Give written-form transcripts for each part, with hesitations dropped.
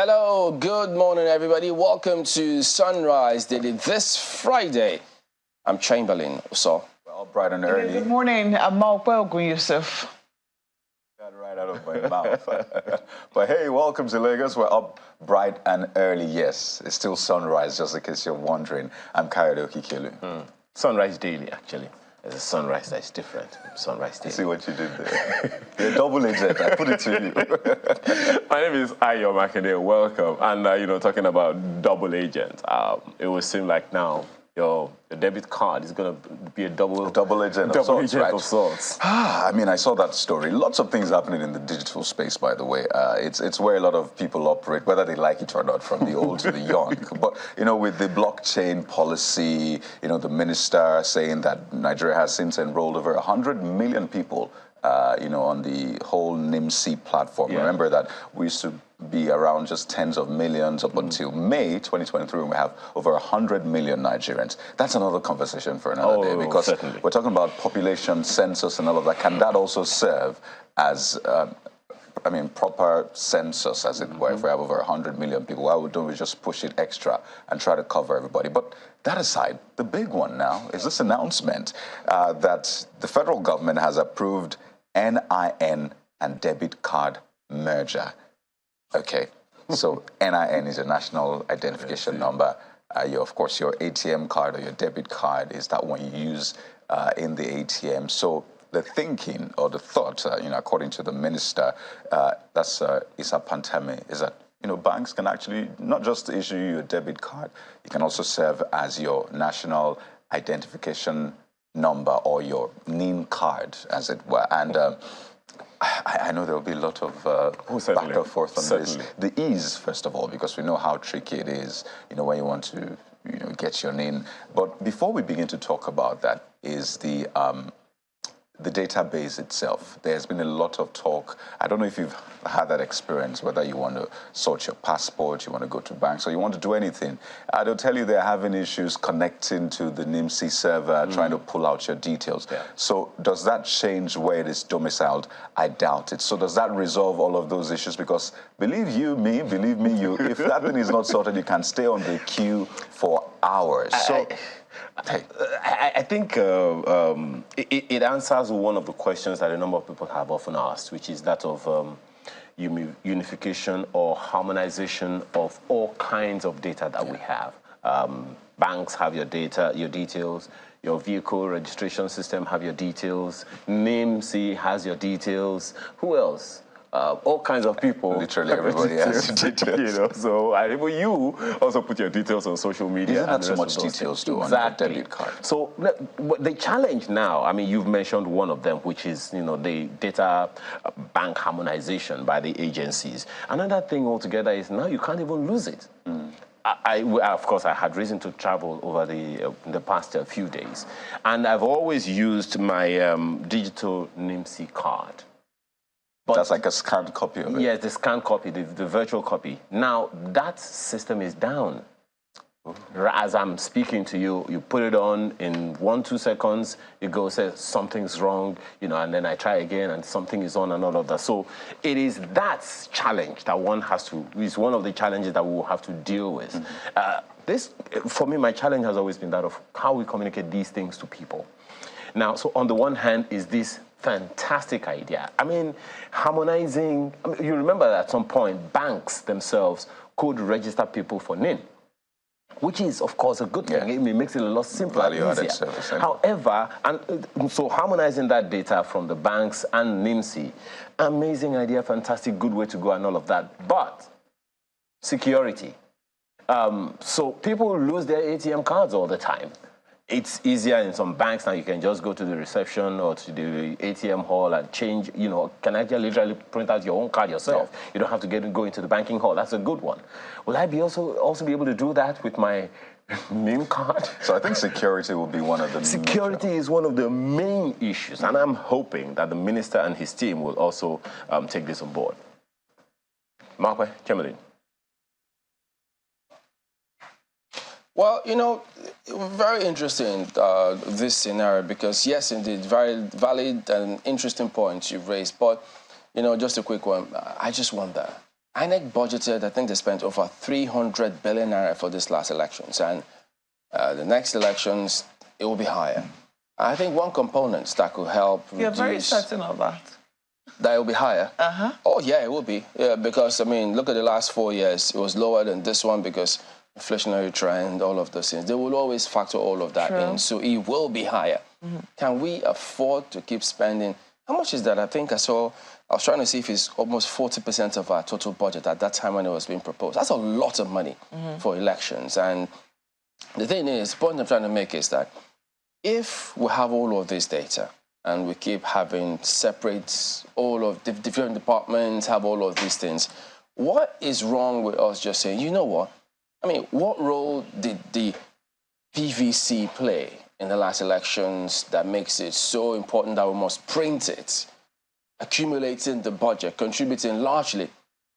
Hello, good morning, everybody. Welcome to Sunrise Daily this Friday. I'm Chamberlain. So, well, bright and early. Good morning. I'm Malpel Yusuf. Got it right out of my mouth. But hey, welcome to Lagos. We're up bright and early. Yes, it's still sunrise, just in case you're wondering. I'm Kayode Okikelu. Sunrise Daily, actually. There's a sunrise that's different from Sunrise Daily. See what you did there. You're a double agent. I put it to you. My name is Ayo Makinde. Welcome. And, talking about double agent, it would seem like now your debit card is going to be a double agent of sorts. I mean, I saw that story. Lots of things happening in the digital space, by the way. It's where a lot of people operate, whether they like it or not, from the old to the young. But, with the blockchain policy, the minister saying that Nigeria has since enrolled over 100 million people, on the whole NIMC platform. Yeah. Remember that we used to be around just tens of millions up until May 2023, when we have over 100 million Nigerians. That's another conversation for another day, because certainly we're talking about population census and all of that. Can that also serve as, proper census, as it were? If we have over 100 million people, why don't we just push it extra and try to cover everybody? But that aside, the big one now is this announcement that the federal government has approved NIN and debit card merger. Okay, so NIN is a national identification number. Of course, your ATM card or your debit card is that one you use in the ATM. So the thinking or the thought, according to the minister, that's Isa Pantame, is that banks can actually not just issue you a debit card, it can also serve as your national identification number or your NIN card, as it were. And I know there will be a lot of back and forth on this. The ease, first of all, because we know how tricky it is, when you want to, get your NIN. But before we begin to talk about that, is the database itself. There's been a lot of talk. I don't know if you've had that experience, whether you want to sort your passport, you want to go to banks, or you want to do anything. They'll tell you they're having issues connecting to the NIMC server, trying to pull out your details. Yeah. So does that change where it is domiciled? I doubt it. So does that resolve all of those issues? Because believe me, if that thing is not sorted, you can stay on the queue for hours. I think it answers one of the questions that a number of people have often asked, which is that of unification or harmonization of all kinds of data that we have. Banks have your details. Your vehicle registration system have your details. NIMC has your details. Who else? All kinds of people. Literally everybody has details. So you also put your details on social media. Isn't that so much details too on a debit card? So the challenge now, you've mentioned one of them, which is, the data bank harmonization by the agencies. Another thing altogether is now you can't even lose it. Of course, I had reason to travel over the past few days. And I've always used my digital NIMC card. But that's like a scanned copy of it? Yes, the scanned copy, the virtual copy. Now, that system is down. As I'm speaking to you, you put it on in 1-2 seconds, it goes, says something's wrong, and then I try again and something is on and all of that. So it is that challenge that is one of the challenges that we will have to deal with. For me, my challenge has always been that of how we communicate these things to people. Now, so on the one hand is this fantastic idea. Harmonizing, you remember that at some point, banks themselves could register people for NIN, which is, of course, a good thing. It makes it a lot simpler and easier. However, so harmonizing that data from the banks and NIMC, amazing idea, fantastic, good way to go and all of that. But security. So people lose their ATM cards all the time. It's easier in some banks now. You can just go to the reception or to the ATM hall and change, can actually literally print out your own card yourself. Yeah. You don't have to go into the banking hall. That's a good one. Will I be also be able to do that with my NIN card? So I think security will be one of the Security is one of the main issues, and I'm hoping that the minister and his team will also take this on board. Markwe, Chamberlain. Well, very interesting, this scenario, because yes, indeed, very valid and interesting points you've raised. But, just a quick one. I just wonder, INEC budgeted, I think they spent over 300 billion naira for this last elections, and the next elections, it will be higher. I think one component that could help You're reduce... very certain of that. That it will be higher? Uh-huh. Oh, yeah, it will be. Yeah, because, I mean, look at the last 4 years. It was lower than this one because inflationary trend, all of those things. They will always factor all of that in. So it will be higher. Can we afford to keep spending? How much is that? I think I was trying to see if it's almost 40% of our total budget at that time when it was being proposed. That's a lot of money for elections. And the thing is, the point I'm trying to make is that if we have all of this data and we keep having separate, all of the different departments have all of these things, what is wrong with us just saying, you know what? I mean, what role did the PVC play in the last elections that makes it so important that we must print it, accumulating the budget, contributing largely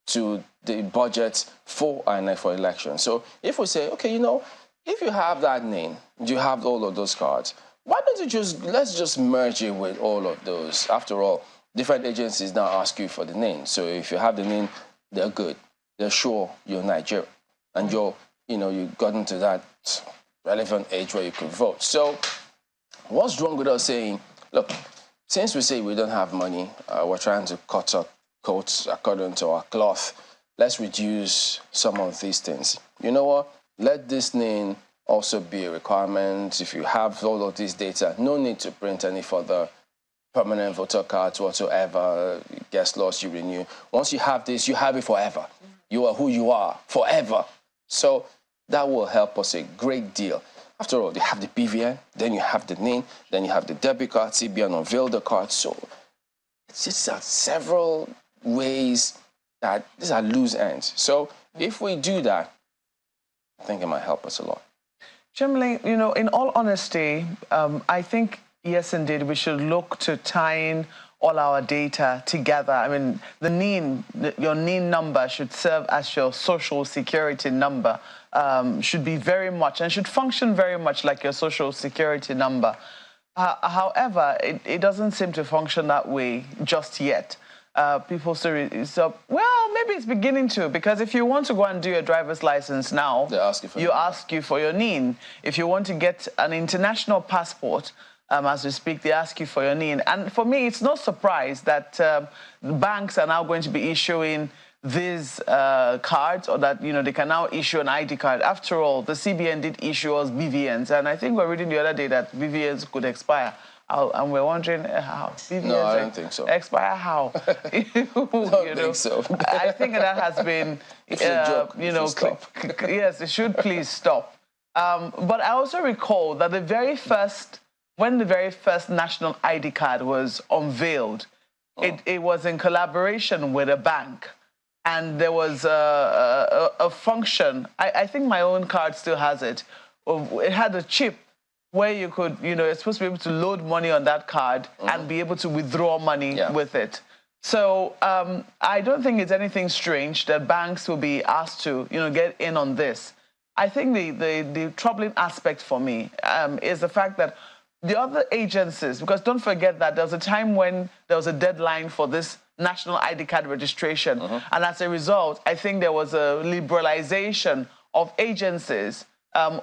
to the budget for INEC for elections? So if we say, okay, you know, if you have that name, you have all of those cards, why don't you let's just merge it with all of those? After all, different agencies now ask you for the name. So if you have the name, they're good. They're sure you're Nigerian. And you've gotten to that relevant age where you could vote. So what's wrong with us saying, look, since we say we don't have money, we're trying to cut our coats according to our cloth, let's reduce some of these things. You know what? Let this name also be a requirement. If you have all of this data, no need to print any further permanent voter cards whatsoever. Gets lost, you renew. Once you have this, you have it forever. You are who you are forever. So that will help us a great deal. After all, you have the BVN, then you have the name, then you have the debit card, CBN unveiled the card. So it's just several ways that these are loose ends. So if we do that, I think it might help us a lot. Generally, you know, in all honesty, I think, yes, indeed, we should look to tying all our data together. I mean, your NIN number should serve as your social security number, should be very much, and should function very much like your social security number. However, it doesn't seem to function that way just yet. People still, well, maybe it's beginning to, because if you want to go and do your driver's license now, they ask you for your NIN. If you want to get an international passport, as we speak, they ask you for your NIN. And for me, it's no surprise that banks are now going to be issuing these cards, or that, you know, they can now issue an ID card. After all, the CBN did issue us BVNs, and I think we're reading the other day that BVNs could expire. And we're wondering how. No, I don't think so. Expire how? Don't think so. I think that has been, yes, it should please stop. But I also recall that when the very first national ID card was unveiled, it was in collaboration with a bank. And there was a function, I think my own card still has it. It had a chip where you could, you're supposed to be able to load money on that card and be able to withdraw money with it. So I don't think it's anything strange that banks will be asked to, get in on this. I think the troubling aspect for me is the fact that the other agencies, because don't forget that there was a time when there was a deadline for this national ID card registration. And as a result, I think there was a liberalization of agencies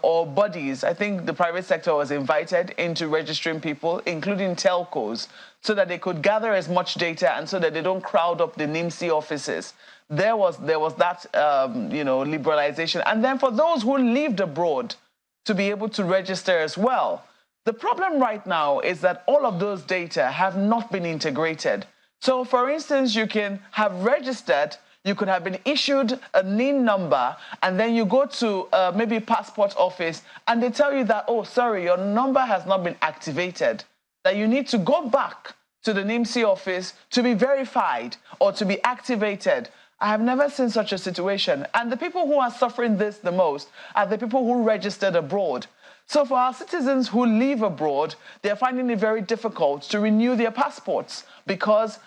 or bodies. I think the private sector was invited into registering people, including telcos, so that they could gather as much data and so that they don't crowd up the NIMC offices. There was that, liberalization. And then for those who lived abroad to be able to register as well. The problem right now is that all of those data have not been integrated. So, for instance, you can have registered, you could have been issued a NIN number, and then you go to maybe passport office, and they tell you that, oh, sorry, your number has not been activated, that you need to go back to the NIMC office to be verified or to be activated. I have never seen such a situation. And the people who are suffering this the most are the people who registered abroad. So for our citizens who live abroad, they're finding it very difficult to renew their passports because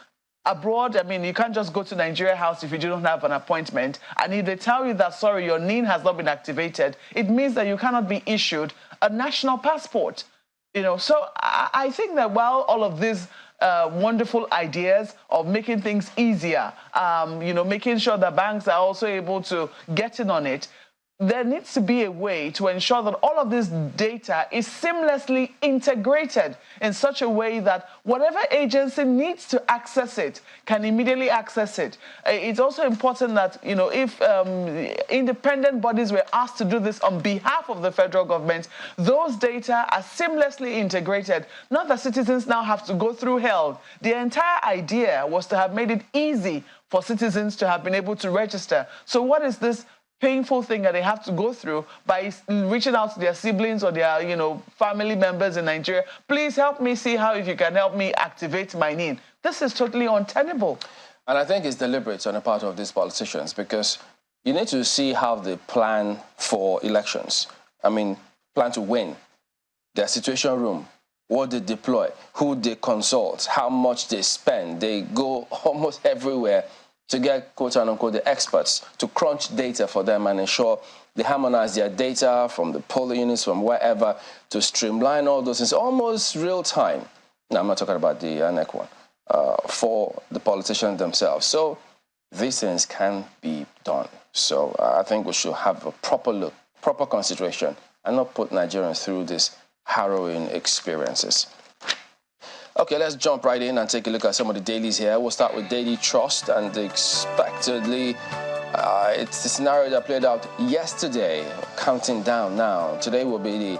abroad, I mean, you can't just go to Nigeria House if you don't have an appointment. And if they tell you that, sorry, your NIN has not been activated, it means that you cannot be issued a national passport. So I think that while all of these wonderful ideas of making things easier, making sure that banks are also able to get in on it. There needs to be a way to ensure that all of this data is seamlessly integrated in such a way that whatever agency needs to access it can immediately access it. It's also important that, if independent bodies were asked to do this on behalf of the federal government, those data are seamlessly integrated. Not that citizens now have to go through hell. The entire idea was to have made it easy for citizens to have been able to register. So what is this painful thing that they have to go through by reaching out to their siblings or their, family members in Nigeria? Please help me see how if you can help me activate my NIN. This is totally untenable. And I think it's deliberate on the part of these politicians because you need to see how they plan for elections. Plan to win, their situation room, what they deploy, who they consult, how much they spend. They go almost everywhere to get, quote unquote, the experts to crunch data for them and ensure they harmonize their data from the polling units, from wherever, to streamline all those things, almost real time. Now, I'm not talking about the ANEC one, for the politicians themselves. So these things can be done. So I think we should have a proper look, proper consideration, and not put Nigerians through these harrowing experiences. Okay, let's jump right in and take a look at some of the dailies here. We'll start with Daily Trust, and expectedly, it's the scenario that played out yesterday, counting down now. Today will be the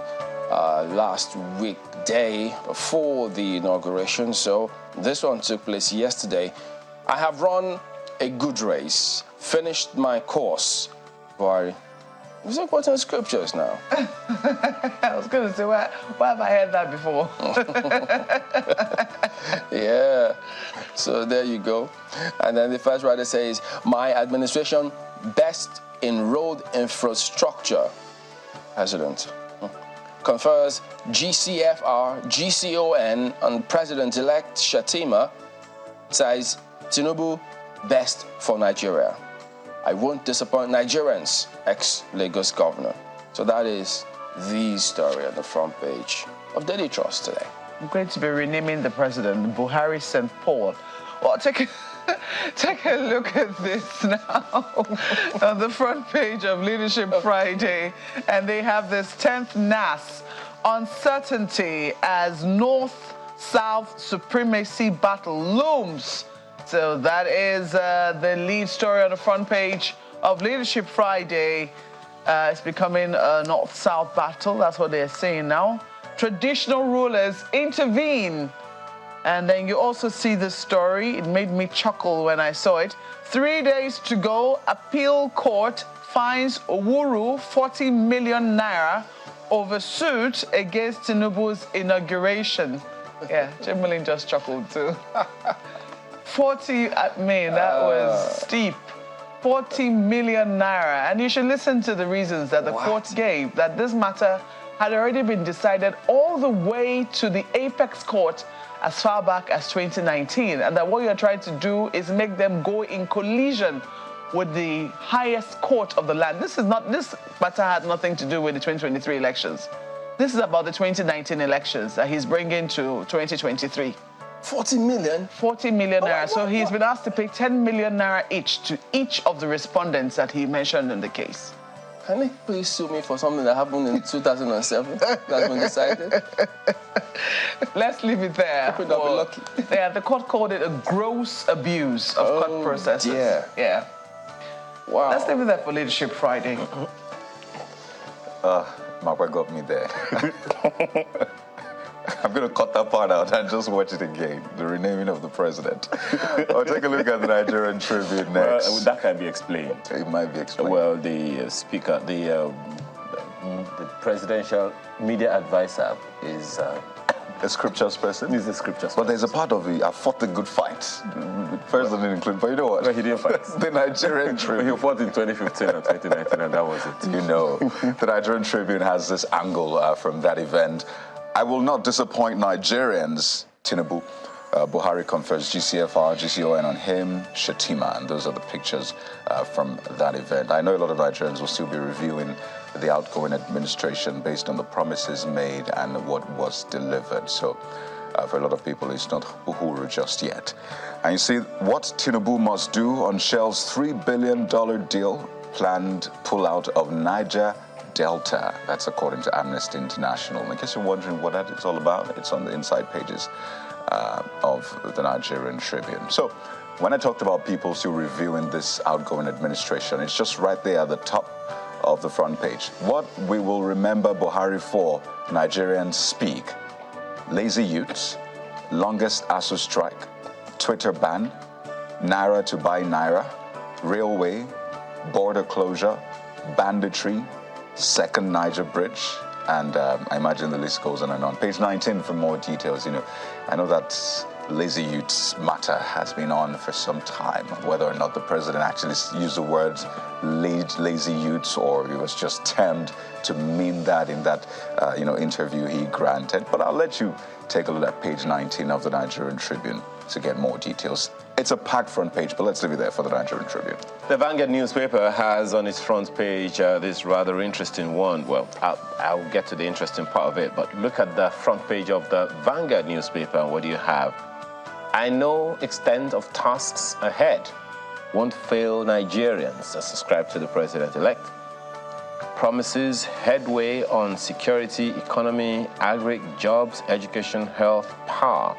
last weekday before the inauguration, so this one took place yesterday. I have run a good race, finished my course. Buhari, was it quoting scriptures now? I was going to say, why have I heard that before? Yeah, so there you go. And then the first writer says, my administration best in road infrastructure. President confers GCFR, GCON on President-elect Shettima, says Tinubu best for Nigeria. I won't disappoint Nigerians, ex-Lagos governor. So that is the story on the front page of Daily Trust today. I'm going to be renaming the president Buhari St. Paul. Well, take a look at this now on the front page of Leadership Friday. And they have this 10th NAS, uncertainty as North-South supremacy battle looms. So that is the lead story on the front page of Leadership Friday. It's becoming a North-South battle. That's what they're saying now. Traditional rulers intervene. And then you also see this story. It made me chuckle when I saw it. 3 days to go. Appeal court fines Owuru 40 million naira over suit against Tinubu's inauguration. Yeah, Chamberlain just chuckled too. 40, that was steep. 40 million naira. And you should listen to the reasons that the court gave, that this matter had already been decided all the way to the apex court as far back as 2019. And that what you're trying to do is make them go in collision with the highest court of the land. This matter had nothing to do with the 2023 elections. This is about the 2019 elections that he's bringing to 2023. 40 million? 40 million naira. So he's been asked to pay 10 million naira each to each of the respondents that he mentioned in the case. Can they please sue me for something that happened in 2007 that's been decided? Let's leave it there. Hope I'll be lucky. Yeah, the court called it a gross abuse of court processes. Yeah. Wow. Let's leave it there for Leadership Friday. Mark got me there. I'm going to cut that part out and just watch it again, the renaming of the president. I'll take a look at the Nigerian Tribune next. Well, that can be explained. It might be explained. Well, the speaker, the presidential media advisor is... a scriptures person? He's a scriptures person. But there's a part of it, I fought the good fight. The president didn't include, but you know what? No, he didn't fight. The Nigerian Tribune. He fought in 2015 or 2019, and that was it. You know, the Nigerian Tribune has this angle from that event. I will not disappoint Nigerians, Tinubu. Buhari confers GCFR, GCON on him, Shettima, and those are the pictures from that event. I know a lot of Nigerians will still be reviewing the outgoing administration based on the promises made and what was delivered. So For a lot of people, it's not Uhuru just yet. And you see, what Tinubu must do on Shell's $3 billion deal, planned pullout of Niger Delta. That's according to Amnesty International. In case you're wondering what that is all about, it's on the inside pages of the Nigerian Tribune. So when I talked about people still reviewing this outgoing administration, it's just right there at the top of the front page. What we will remember Buhari for, Nigerians speak. Lazy youths, longest ASU strike, Twitter ban, Naira to buy Naira, railway, border closure, banditry, second Niger bridge, and I imagine the list goes on and on. Page 19 for more details. I know that lazy youths matter has been on for some time, whether or not the president actually used the words lazy youths or he was just termed to mean that in that interview he granted. But I'll let you take a look at page 19 of the Nigerian Tribune to get more details. It's a packed front page, but let's leave it there for the Nigerian Tribune. The Vanguard newspaper has on its front page this rather interesting one. Well, I'll get to the interesting part of it, but look at the front page of the Vanguard newspaper, and what do you have? I know extent of tasks ahead won't fail Nigerians that subscribe to the president-elect. Promises headway on security, economy, agri, jobs, education, health, power.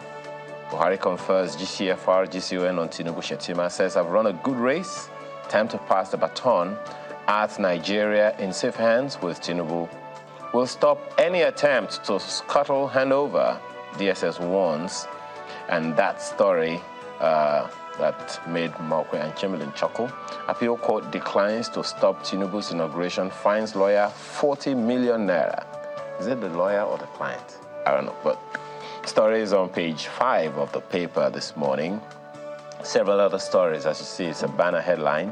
Buhari confers GCFR, GCON on Tinubu. Shetima says, I've run a good race. Time to pass the baton at Nigeria in safe hands with Tinubu. We'll stop any attempt to scuttle handover, DSS warns. And that story that made Mokwe and Chamberlain chuckle. Appeal court declines to stop Tinubu's inauguration, fines lawyer 40 million naira. Is it the lawyer or the client? I don't know, but stories on page 5 of the paper this morning. Several other stories, as you see, it's a banner headline.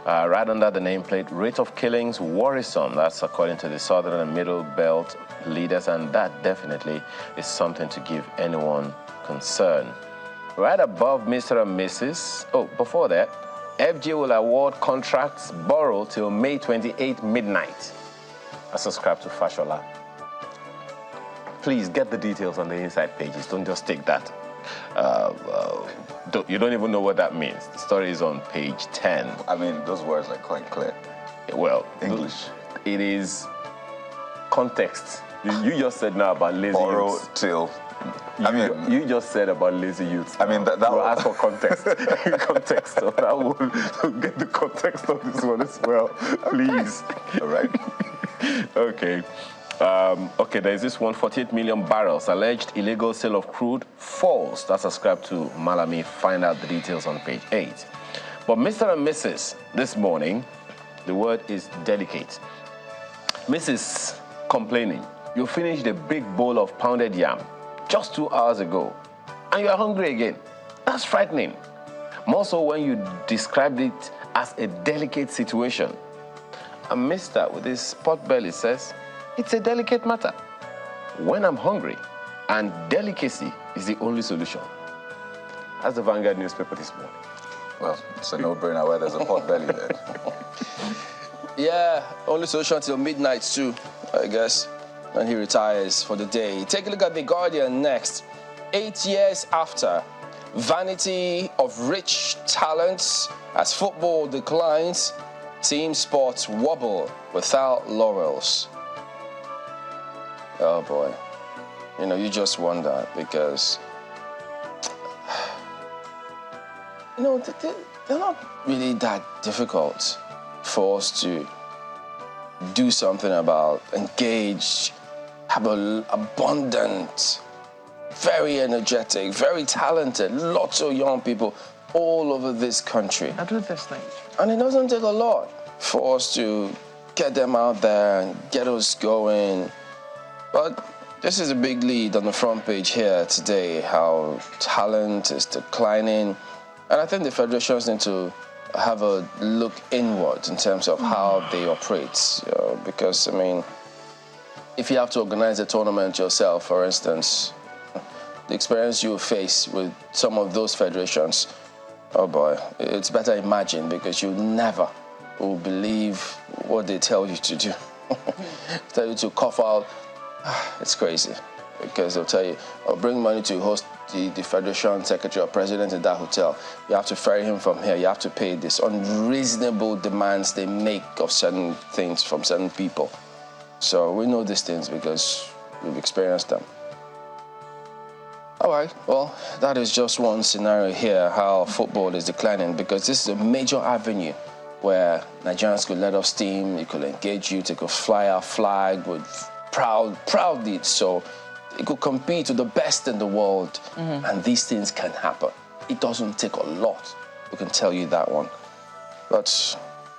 Right under the nameplate, rate of killings worrisome. That's according to the Southern and Middle Belt leaders, and that definitely is something to give anyone concern. Right above Mr. and Mrs. Oh, before that, FG will award contracts borrow till May 28 midnight. I subscribe to Fashola. Please get the details on the inside pages. Don't just take that. You don't even know what that means. The story is on page 10. I mean, those words are quite clear. Well, English. It is context. You just said now about lazy Borrow youths. till. You just said about lazy youths. I mean, that will ask for context. Context. So that will get the context of this one as well, please. All right. Okay. Okay, there's this one, 48 million barrels, alleged illegal sale of crude, false. That's ascribed to Malami. Find out the details on page 8. But Mr. and Mrs. this morning, the word is delicate. Mrs. complaining, you finished a big bowl of pounded yam just 2 hours ago, and you are hungry again. That's frightening. More so when you described it as a delicate situation. And Mr. with his pot belly says, it's a delicate matter. When I'm hungry, and delicacy is the only solution. That's the Vanguard newspaper this morning. Well, it's a no-brainer where there's a pot belly there. Yeah, only solution till midnight too, I guess, when he retires for the day. Take a look at The Guardian next. 8 years after, vanity of rich talents as football declines, team sports wobble without laurels. Oh boy, you just wonder because, they're not really that difficult for us to do something about, engage, have an abundant, very energetic, very talented, lots of young people all over this country. I do this thing. And it doesn't take a lot for us to get them out there and get us going. But this is a big lead on the front page here today, how talent is declining. And I think the federations need to have a look inward in terms of how they operate. Because, if you have to organize a tournament yourself, for instance, the experience you face with some of those federations, oh boy, it's better imagine, because you never will believe what they tell you to do. Tell you to cough out. It's crazy. because they'll tell you, oh, bring money to host the Federation Secretary or President in that hotel. You have to ferry him from here. You have to pay this. Unreasonable demands they make of certain things from certain people. So we know these things because we've experienced them. All right, well, that is just one scenario here, how football is declining, because this is a major avenue where Nigerians could let off steam, it could engage you, they could fly our flag with proudly, so it could compete with the best in the world, and these things can happen. It doesn't take a lot, we can tell you that one. But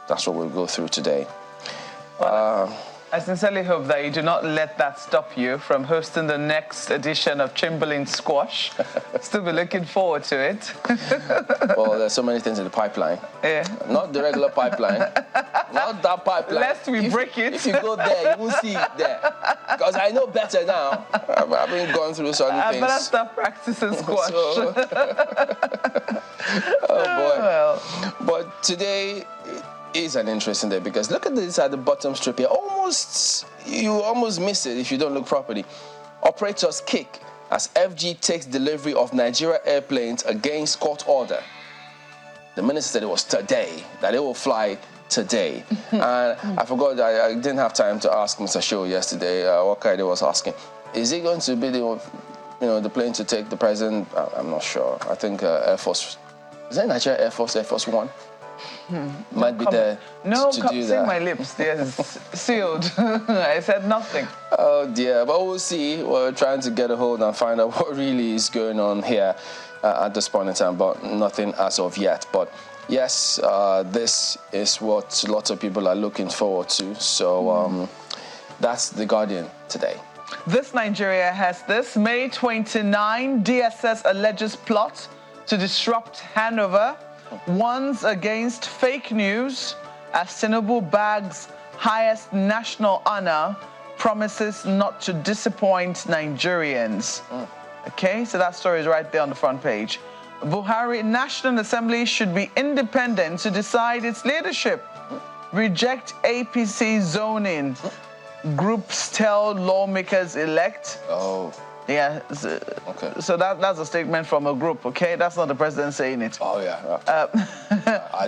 that's what we'll go through today. I sincerely hope that you do not let that stop you from hosting the next edition of Chamberlain Squash. Still be looking forward to it. Well, there's so many things in the pipeline. Yeah. Not the regular pipeline. Not that pipeline. Lest we break it. If you go there, you won't see it there. Because I know better now. I've been going through certain things. I better start practicing squash. Oh, boy. Well. But today is an interesting day because look at this at the bottom strip here. You almost miss it if you don't look properly. Operators kick as FG takes delivery of Nigeria airplanes against court order. The minister said it was today, that it will fly today. And I forgot, I didn't have time to ask Mr. Show yesterday, what Kaide was asking. Is it going to be the plane to take the president? I'm not sure. I think Air Force, is that Nigeria Air Force One? Might be there to do that. My lips, they're sealed. I said nothing. Oh dear, but we'll see. We're trying to get a hold and find out what really is going on here at this point in time, but nothing as of yet. But yes, this is what lots of people are looking forward to. So that's The Guardian today. This Nigeria has this. May 29, DSS alleges plot to disrupt handover. Warns against fake news as Tinubu bags highest national honor, promises not to disappoint Nigerians. Okay, so that story is right there on the front page. Buhari, National Assembly should be independent to decide its leadership. Reject APC zoning. Groups tell lawmakers elect. Oh. Yeah, Okay. So that's a statement from a group, okay? That's not the president saying it. Oh, yeah.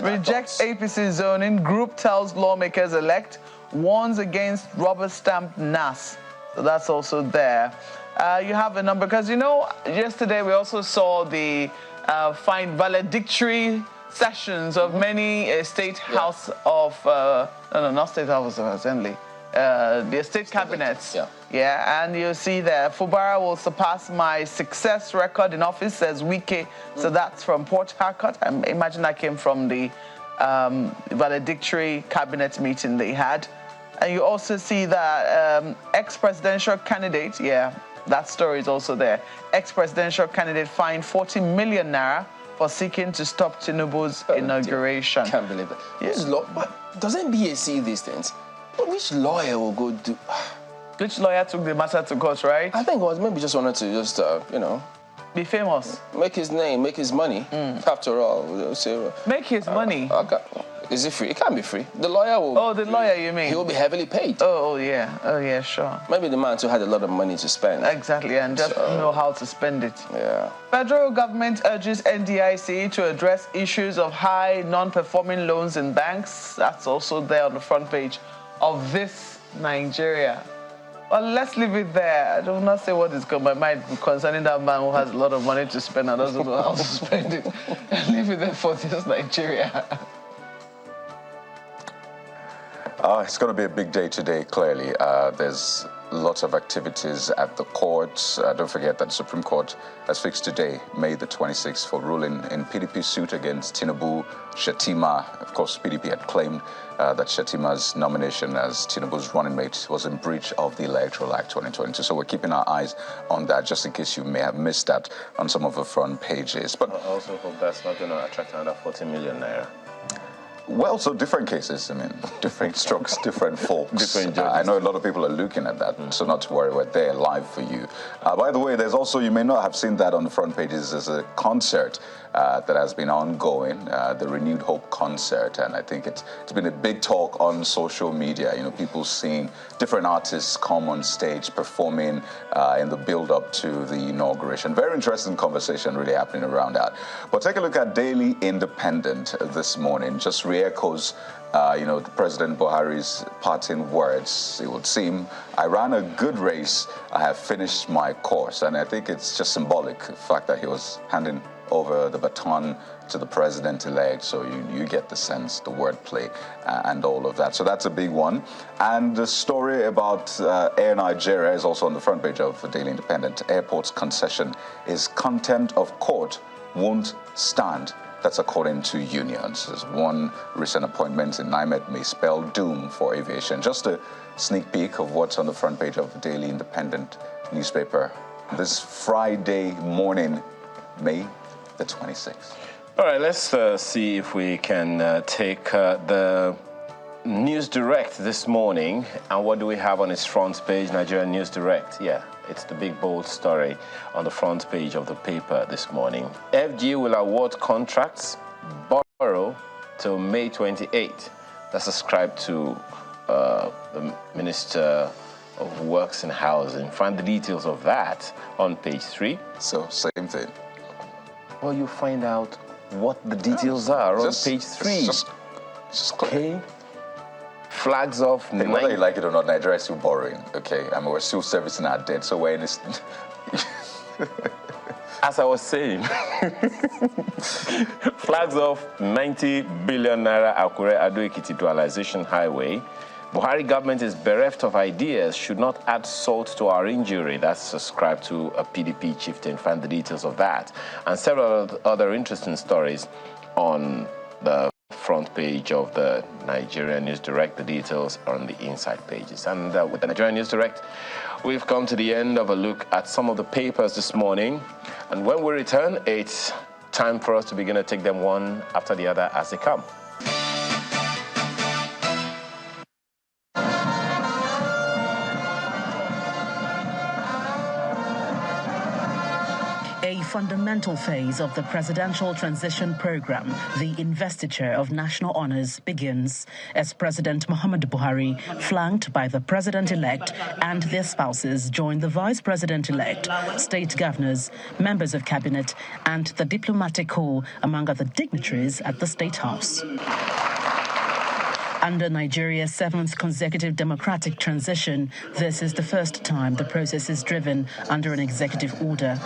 Reject APC zoning. Group tells lawmakers elect. Warns against rubber stamp NAS. So that's also there. You have a number, because, yesterday we also saw the valedictory sessions of many state house of, not state house of assembly. The state cabinets. Yeah, and you see that Fubara will surpass my success record in office, says Wike. So that's from Port Harcourt. I imagine that came from the valedictory cabinet meeting they had. And you also see that ex-presidential candidate, that story is also there. Ex-presidential candidate fined 40 million naira for seeking to stop Tinubu's inauguration. Can't believe it. Yeah. Doesn't BA see these things? Which lawyer will go do? Which lawyer took the matter to court, right? I think it was maybe just wanted to be famous, make his name, make his money. After all, we'll say, make his money. Okay. Is it free? It can't be free. The lawyer will. Oh, the lawyer, you mean? He will be heavily paid. Oh yeah, sure. Maybe the man too had a lot of money to spend. Exactly, and just know how to spend it. Yeah. Federal government urges NDIC to address issues of high non-performing loans in banks. That's also there on the front page of this Nigeria. Well, let's leave it there. I do not say what is going on my mind concerning that man who has a lot of money to spend and doesn't know how to spend it. Leave it there for this Nigeria. It's going to be a big day today, clearly. There's lots of activities at the courts. Don't forget that the Supreme Court has fixed today, May the 26th, for ruling in PDP suit against Tinubu, Shettima. Of course, PDP had claimed that Shettima's nomination as Tinubu's running mate was in breach of the Electoral Act 2022. So we're keeping our eyes on that, just in case you may have missed that on some of the front pages. But I also hope that's not going to attract another 40 million naira. Well, so different cases. I mean, different strokes, different folks. Different judges. I know a lot of people are looking at that, so not to worry, we're there live for you. By the way, there's also, you may not have seen that on the front pages, there's a concert that has been ongoing, the Renewed Hope concert, and I think it's been a big talk on social media. You know, people seeing different artists come on stage performing in the build-up to the inauguration. Very interesting conversation really happening around that. But take a look at Daily Independent this morning. Just re-echoes, President Buhari's parting words. It would seem, I ran a good race, I have finished my course. And I think it's just symbolic, the fact that he was handing over the baton to the president-elect, so you get the sense, the wordplay, and all of that. So that's a big one. And the story about Air Nigeria is also on the front page of the Daily Independent. Airport's concession is contempt of court won't stand. That's according to unions. There's one recent appointment in NIMET may spell doom for aviation. Just a sneak peek of what's on the front page of the Daily Independent newspaper this Friday morning, May the 26th. All right, let's see if we can take the News Direct this morning. And what do we have on its front page? Nigerian News Direct. Yeah, it's the big, bold story on the front page of the paper this morning. FG will award contracts, borrow till May 28. That's ascribed to the Minister of Works and Housing. Find the details of that on page 3. So, same thing. Well, you find out what the details are on page 3. Just okay. Flags off. Hey, whether you like it or not, Nigeria is still borrowing, okay? I mean, we're still servicing our debt, so we're in this... As I was saying, flags off 90 billion naira Akure Ado-Ekiti dualization highway. Buhari government is bereft of ideas, should not add salt to our injury. That's ascribed to a PDP chieftain. Find the details of that. And several other interesting stories on the front page of the Nigerian News Direct. The details are on the inside pages. And with the Nigerian News Direct, we've come to the end of a look at some of the papers this morning. And when we return, it's time for us to begin to take them one after the other as they come. A fundamental phase of the presidential transition program, the investiture of national honors, begins as President Muhammadu Buhari, flanked by the president-elect and their spouses, join the vice president-elect, state governors, members of cabinet, and the diplomatic corps, among other dignitaries at the State House. Under Nigeria's 7th consecutive democratic transition, this is the first time the process is driven under an executive order.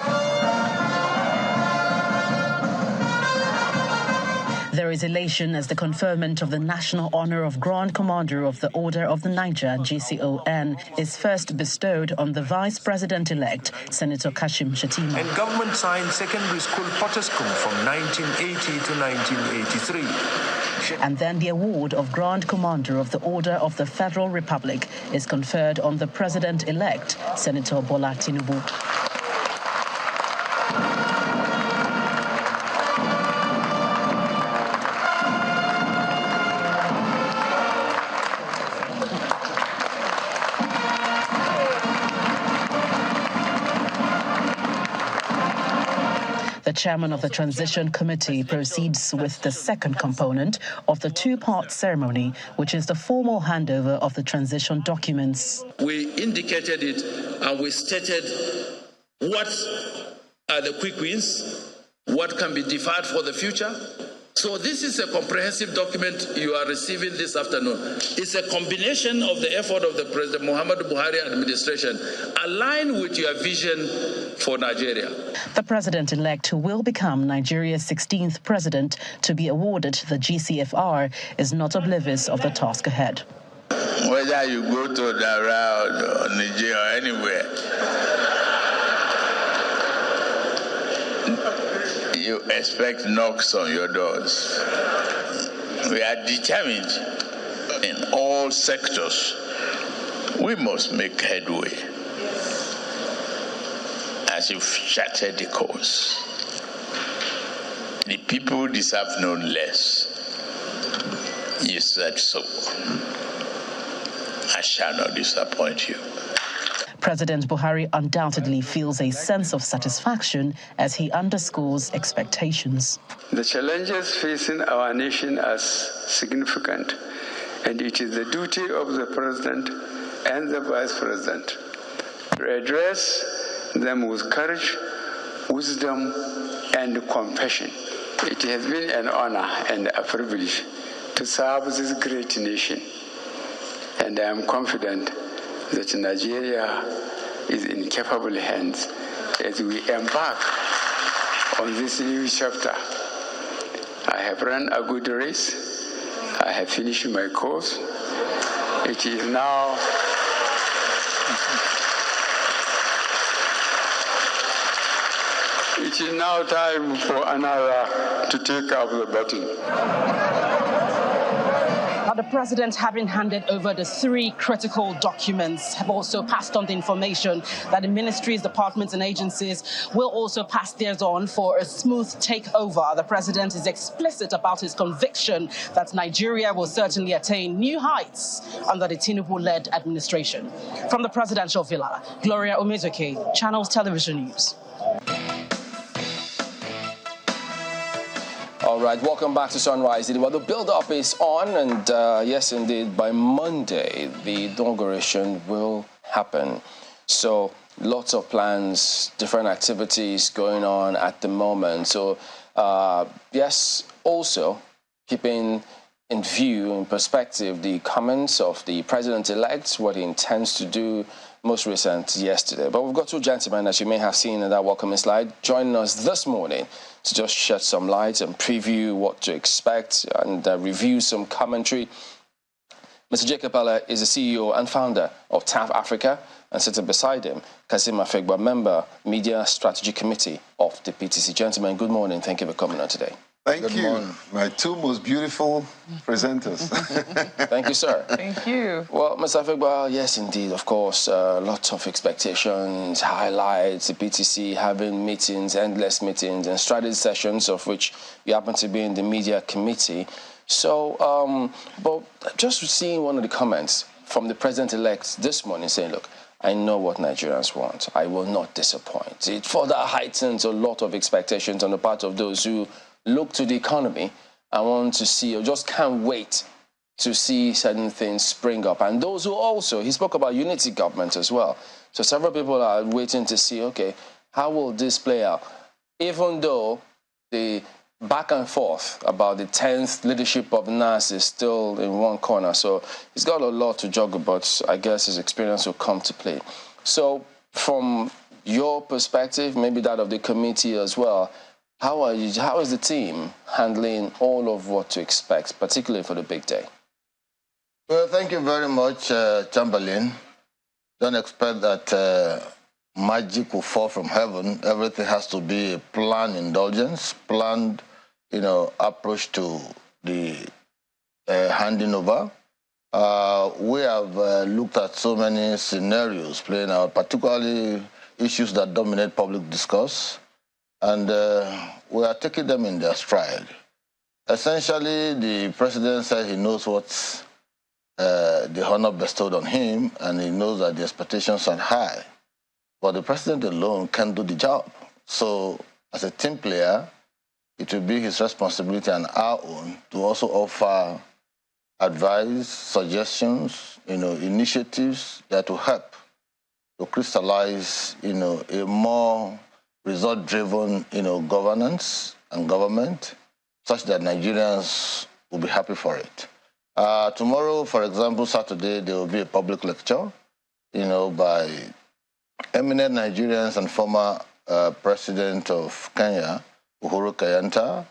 There is elation as the conferment of the national honor of Grand Commander of the Order of the Niger, GCON, is first bestowed on the Vice President-elect, Senator Kashim Shettima. And government signed secondary school protescum from 1980 to 1983. And then the award of Grand Commander of the Order of the Federal Republic is conferred on the President-elect, Senator Bola Tinubu. The chairman of the Transition Committee proceeds with the second component of the two-part ceremony, which is the formal handover of the transition documents. We indicated it and we stated what are the quick wins, what can be deferred for the future. So this is a comprehensive document you are receiving this afternoon. It's a combination of the effort of the President Muhammadu Buhari administration aligned with your vision for Nigeria. The president-elect, who will become Nigeria's 16th president to be awarded the GCFR, is not oblivious of the task ahead. Whether you go to the route or Nigeria or anywhere, you expect knocks on your doors. We are determined in all sectors. We must make headway. As you've charted the course, the people deserve no less. You said so. I shall not disappoint you. President Buhari undoubtedly feels a sense of satisfaction as he underscores expectations. The challenges facing our nation are significant, and it is the duty of the President and the Vice President to address them with courage, wisdom, and compassion. It has been an honor and a privilege to serve this great nation, and I am confident that Nigeria is in capable hands as we embark on this new chapter. I have run a good race. I have finished my course. It is now time for another to take up the baton. Now, the president, having handed over the 3 critical documents, have also passed on the information that the ministries, departments, and agencies will also pass theirs on for a smooth takeover. The president is explicit about his conviction that Nigeria will certainly attain new heights under the Tinubu-led administration. From the presidential villa, Gloria Omezoke, Channels Television News. All right, welcome back to Sunrise. Well, the build-up is on, and yes, indeed, by Monday, the inauguration will happen. So lots of plans, different activities going on at the moment. So, yes, also keeping in view, in perspective, the comments of the president-elect, what he intends to do, most recent yesterday. But we've got 2 gentlemen, as you may have seen in that welcoming slide, joining us this morning to just shed some light and preview what to expect and review some commentary. Mr. Jacob Ella is the CEO and founder of TAF Africa, and sitting beside him, Kasim Afegba, member, Media Strategy Committee of the PTC. Gentlemen, good morning. Thank you for coming on today. Thank you. My 2 most beautiful presenters. Thank you, sir. Thank you. Well, Mr. Afegba, yes, indeed, of course, lots of expectations, highlights, the PTC having meetings, endless meetings, and strategy sessions, of which you happen to be in the media committee. So, but just seeing one of the comments from the president-elect this morning saying, look, I know what Nigerians want. I will not disappoint. It further heightens a lot of expectations on the part of those who look to the economy and want to see, or just can't wait to see certain things spring up. And those who also, he spoke about unity government as well. So several people are waiting to see, okay, how will this play out? Even though the back and forth about the 10th leadership of NAS is still in one corner. So he's got a lot to juggle, but I guess his experience will come to play. So from your perspective, maybe that of the committee as well, how is the team handling all of what to expect, particularly for the big day? Well, thank you very much, Chamberlain. Don't expect that magic will fall from heaven. Everything has to be a planned indulgence, planned, approach to the handing over. We have looked at so many scenarios playing out, particularly issues that dominate public discourse. And we are taking them in their stride. Essentially, the president said he knows what the honor bestowed on him, and he knows that the expectations are high. But the president alone can't do the job. So, as a team player, it will be his responsibility and our own to also offer advice, suggestions, initiatives that will help to crystallize, a more result-driven, governance and government, such that Nigerians will be happy for it. Tomorrow, for example, Saturday, there will be a public lecture, by eminent Nigerians and former President of Kenya, Uhuru Kenyatta,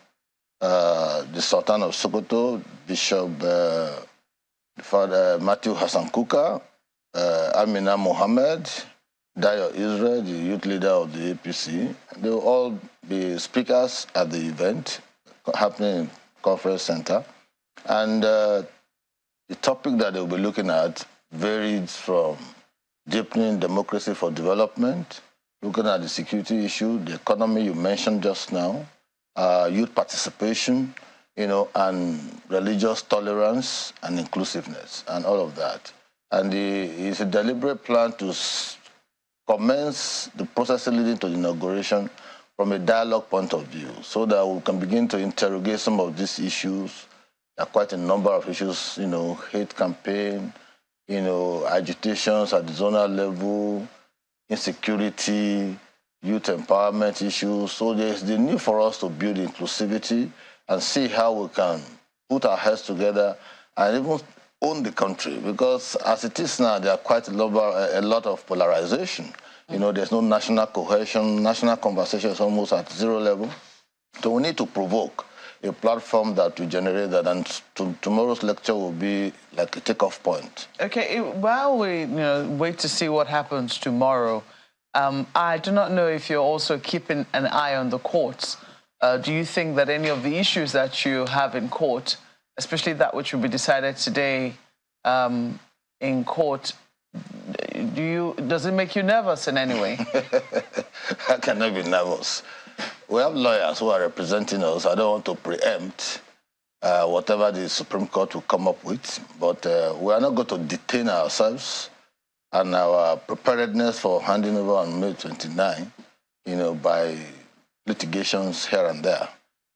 the Sultan of Sokoto, Bishop Father Matthew Hassan Kuka, Amina Mohammed, Dayo Israel, the youth leader of the APC. They will all be speakers at the event happening in Conference Center. And the topic that they'll be looking at varies from deepening democracy for development, looking at the security issue, the economy you mentioned just now, youth participation, and religious tolerance and inclusiveness and all of that. And it's a deliberate plan to commence the process leading to the inauguration from a dialogue point of view, so that we can begin to interrogate some of these issues. There are quite a number of issues, hate campaign, agitations at the zonal level, insecurity, youth empowerment issues. So there's the need for us to build inclusivity and see how we can put our heads together and even own the country. Because as it is now, there are quite a lot of polarization. There's no national cohesion. National conversation is almost at zero level. So we need to provoke a platform that will generate that, and tomorrow's lecture will be like a takeoff point. Okay, while we wait to see what happens tomorrow, I do not know if you're also keeping an eye on the courts. Do you think that any of the issues that you have in court, especially that which will be decided today in court, does it make you nervous in any way? I cannot be nervous. We have lawyers who are representing us. I don't want to preempt whatever the Supreme Court will come up with, but we are not going to detain ourselves and our preparedness for handing over on May 29, by litigations here and there.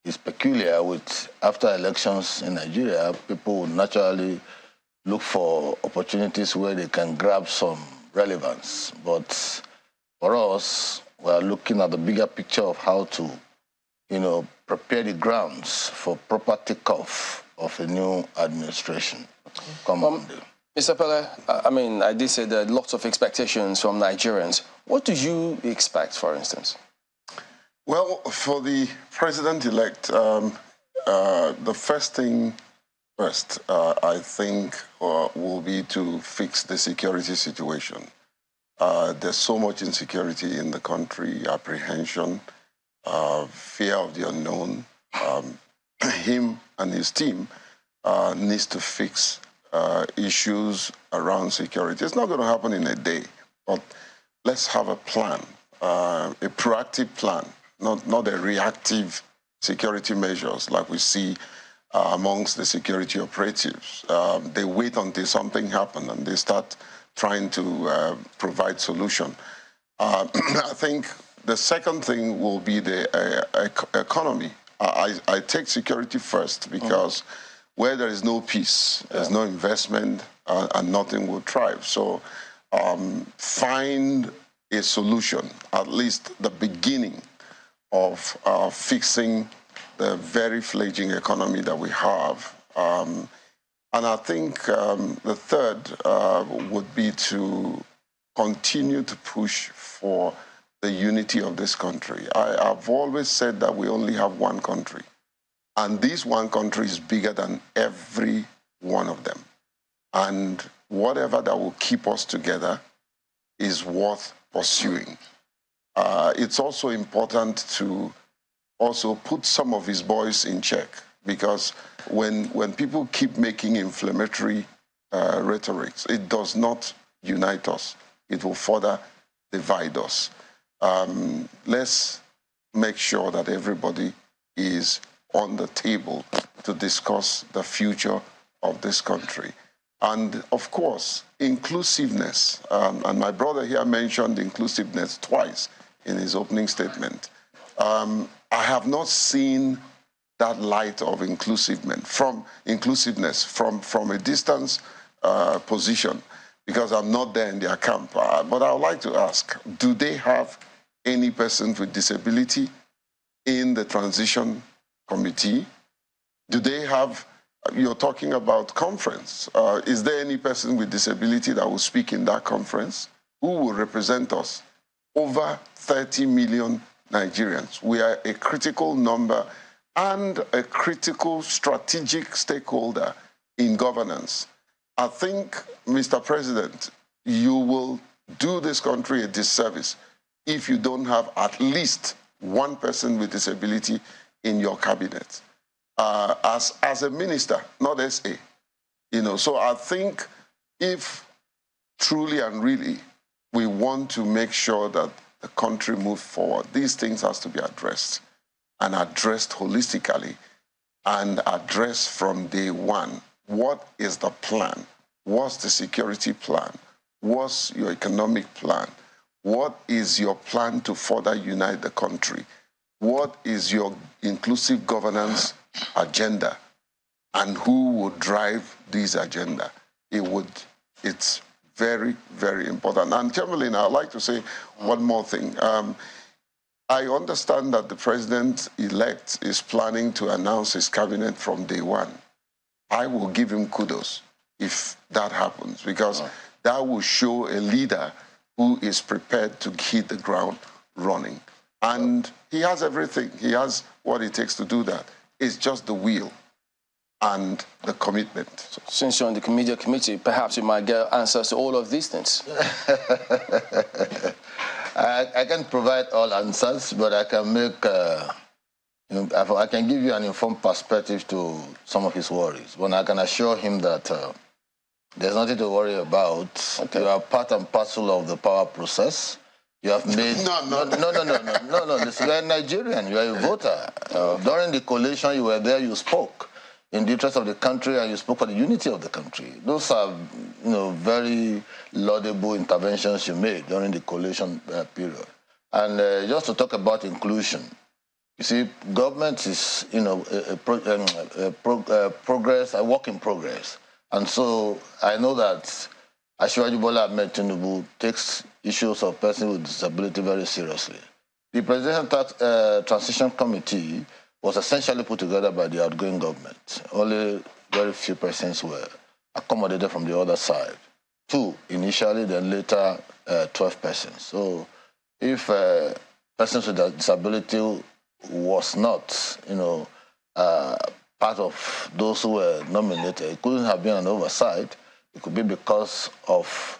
It's peculiar with, after elections in Nigeria, people will naturally look for opportunities where they can grab some relevance. But for us, we are looking at the bigger picture of how to, prepare the grounds for proper takeoff of a new administration. Mr. Pele, I did say there are lots of expectations from Nigerians. What do you expect, for instance? Well, for the president-elect, the first thing first, I think, will be to fix the security situation. There's so much insecurity in the country, apprehension, fear of the unknown. Him and his team needs to fix issues around security. It's not going to happen in a day, but let's have a plan, a proactive plan, not a reactive security measures like we see amongst the security operatives. They wait until something happens and they start trying to provide solution. I think the second thing will be the economy. I take security first because where there is no peace, there's no investment, and nothing will thrive. So find a solution, at least the beginning of fixing the very fledgling economy that we have. And I think the third would be to continue to push for the unity of this country. I've always said that we only have one country. And this one country is bigger than every one of them. And whatever that will keep us together is worth pursuing. It's also important to also put some of his boys in check, because when people keep making inflammatory rhetorics, it does not unite us. It will further divide us. Let's make sure that everybody is on the table to discuss the future of this country. And of course, inclusiveness. And my brother here mentioned inclusiveness twice in his opening statement. I have not seen that light of inclusiveness from a distance position, because I'm not there in their camp. But I would like to ask, do they have any person with disability in the transition committee? Do they have, you're talking about conference. Is there any person with disability that will speak in that conference? Who will represent us? Over 30 million Nigerians. We are a critical number and a critical strategic stakeholder in governance. I think, Mr. President, you will do this country a disservice if you don't have at least one person with disability in your cabinet as a minister, not SA. So I think if truly and really we want to make sure that the country moves forward, these things has to be addressed, and addressed holistically. and address from day one, what is the plan? What's the security plan? What's your economic plan? What is your plan to further unite the country? What is your inclusive governance agenda? And who would drive this agenda? It's very, very important. And Chamberlain, I'd like to say one more thing. I understand that the president-elect is planning to announce his cabinet from day one. I will give him kudos if that happens, because that will show a leader who is prepared to hit the ground running. And he has everything. He has what it takes to do that. It's just the will and the commitment. So since you're on the media committee, perhaps you might get answers to all of these things. I can provide all answers, but I can make, I can give you an informed perspective to some of his worries. But I can assure him that there's nothing to worry about. Okay. You are part and parcel of the power process. You have made... No. Listen, you are a Nigerian. You are a voter. During the coalition, you were there, you spoke in the interest of the country, and you spoke for the unity of the country. Those are, very laudable interventions you made during the coalition period. And just to talk about inclusion, you see, government is, a work in progress. And so I know that Asiwaju Bola Ahmed Tinubu takes issues of persons with disability very seriously. The Presidential Transition Committee was essentially put together by the outgoing government. Only very few persons were accommodated from the other side. 2 initially, then later 12 persons. So if persons with a disability was not, part of those who were nominated, it couldn't have been an oversight. It could be because of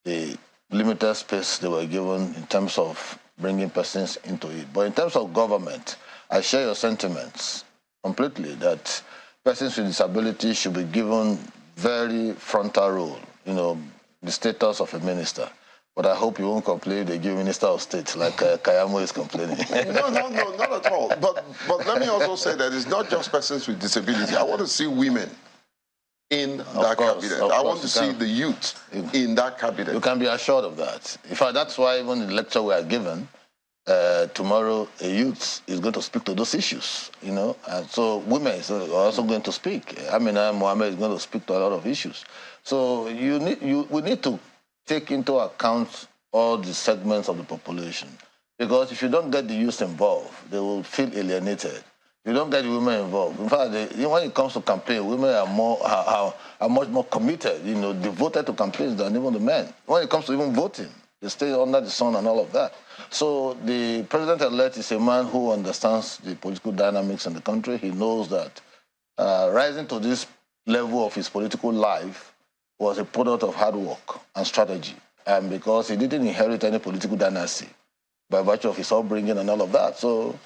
the limited space they were given in terms of bringing persons into it. But in terms of government, I share your sentiments completely that persons with disabilities should be given very frontal role, the status of a minister. But I hope you won't complain if they give Minister of State, like Kayamo is complaining. No, not at all. But let me also say that it's not just persons with disability. I want to see women in that cabinet. I want to see the youth in that cabinet. You can be assured of that. In fact, that's why even in the lecture we are given, tomorrow a youth is going to speak to those issues, and so women are also going to speak. Amina Mohammed is going to speak to a lot of issues. So we need to take into account all the segments of the population, because if you don't get the youth involved, they will feel alienated. You don't get the women involved. In fact, when it comes to campaign, women are much more committed, devoted to campaigns than even the men. When it comes to even voting, they stay under the sun and all of that. So the president-elect is a man who understands the political dynamics in the country. He knows that rising to this level of his political life was a product of hard work and strategy, and because he didn't inherit any political dynasty by virtue of his upbringing and all of that. So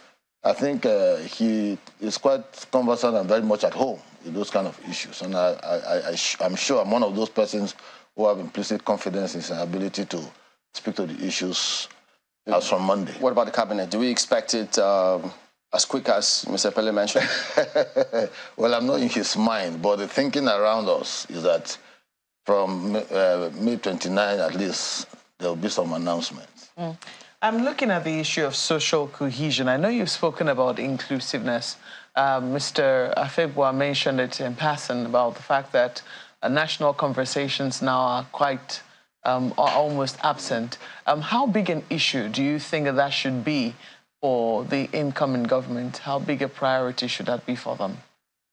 I think he is quite conversant and very much at home in those kind of issues. And I'm sure I'm one of those persons who have implicit confidence in his ability to speak to the issues as from Monday. What about the cabinet? Do we expect it as quick as Mr. Pele mentioned? Well, I'm not in his mind, but the thinking around us is that from May 29 at least, there will be some announcements. I'm looking at the issue of social cohesion. I know you've spoken about inclusiveness. Mr. Afebwa mentioned it in passing about the fact that national conversations now are quite are almost absent. How big an issue do you think that should be for the incoming government? How big a priority should that be for them?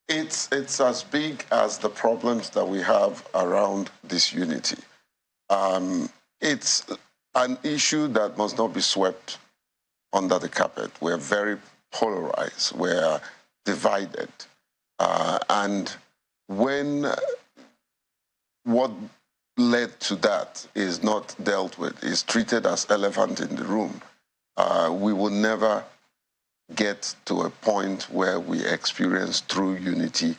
It's as big as the problems that we have around this unity. It's an issue that must not be swept under the carpet. We're very polarized. We're divided. And when what led to that is not dealt with, is treated as elephant in the room, we will never get to a point where we experience true unity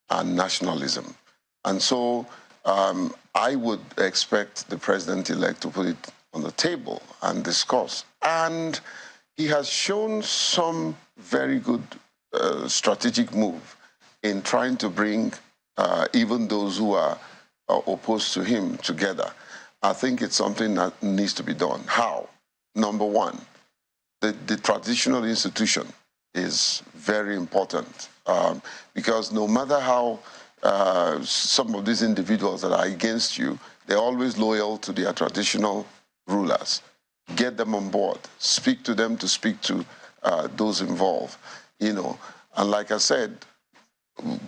and nationalism. And so I would expect the president-elect to put it on the table and discuss. And he has shown some very good strategic move in trying to bring even those who are opposed to him together. I think it's something that needs to be done. How? Number one, the traditional institution is very important because no matter how some of these individuals that are against you, they're always loyal to their traditional rulers. Get them on board. Speak to them to speak to those involved, you know. And like I said,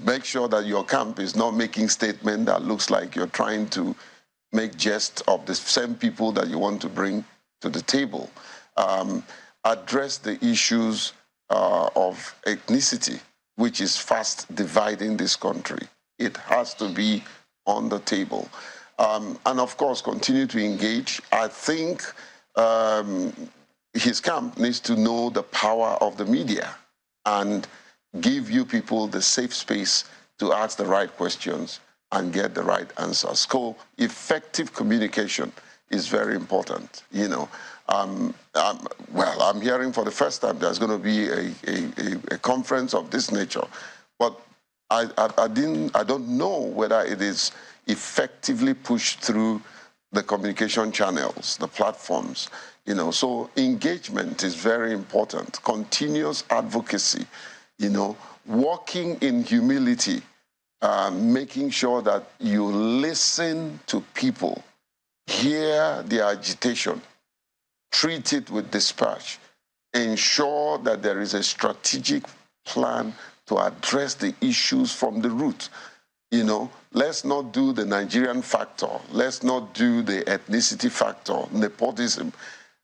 make sure that your camp is not making statement that looks like you're trying to make jest of the same people that you want to bring to the table. Address the issues of ethnicity, which is fast dividing this country. It has to be on the table. And of course, continue to engage. I think his camp needs to know the power of the media and give you people the safe space to ask the right questions and get the right answers. So effective communication is very important, you know. Well, I'm hearing for the first time there's going to be a conference of this nature, but I don't know whether it is effectively pushed through the communication channels, the platforms, you know. So engagement is very important, continuous advocacy, you know, walking in humility, making sure that you listen to people, hear their agitation, treat it with dispatch, ensure that there is a strategic plan to address the issues from the root. You know, let's not do the Nigerian factor. Let's not do the ethnicity factor, nepotism.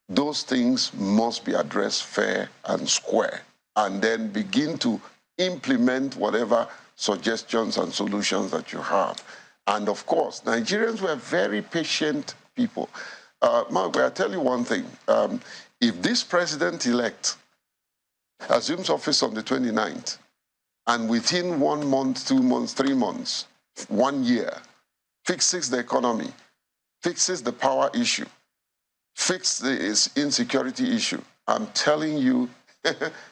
Those things must be addressed fair and square, and then begin to implement whatever suggestions and solutions that you have. And of course, Nigerians were very patient people. Mark, I'll tell you one thing. If this president-elect assumes office on the 29th, and within 1 month, 2 months, 3 months, 1 year, fixes the economy, fixes the power issue, fixes the insecurity issue, I'm telling you,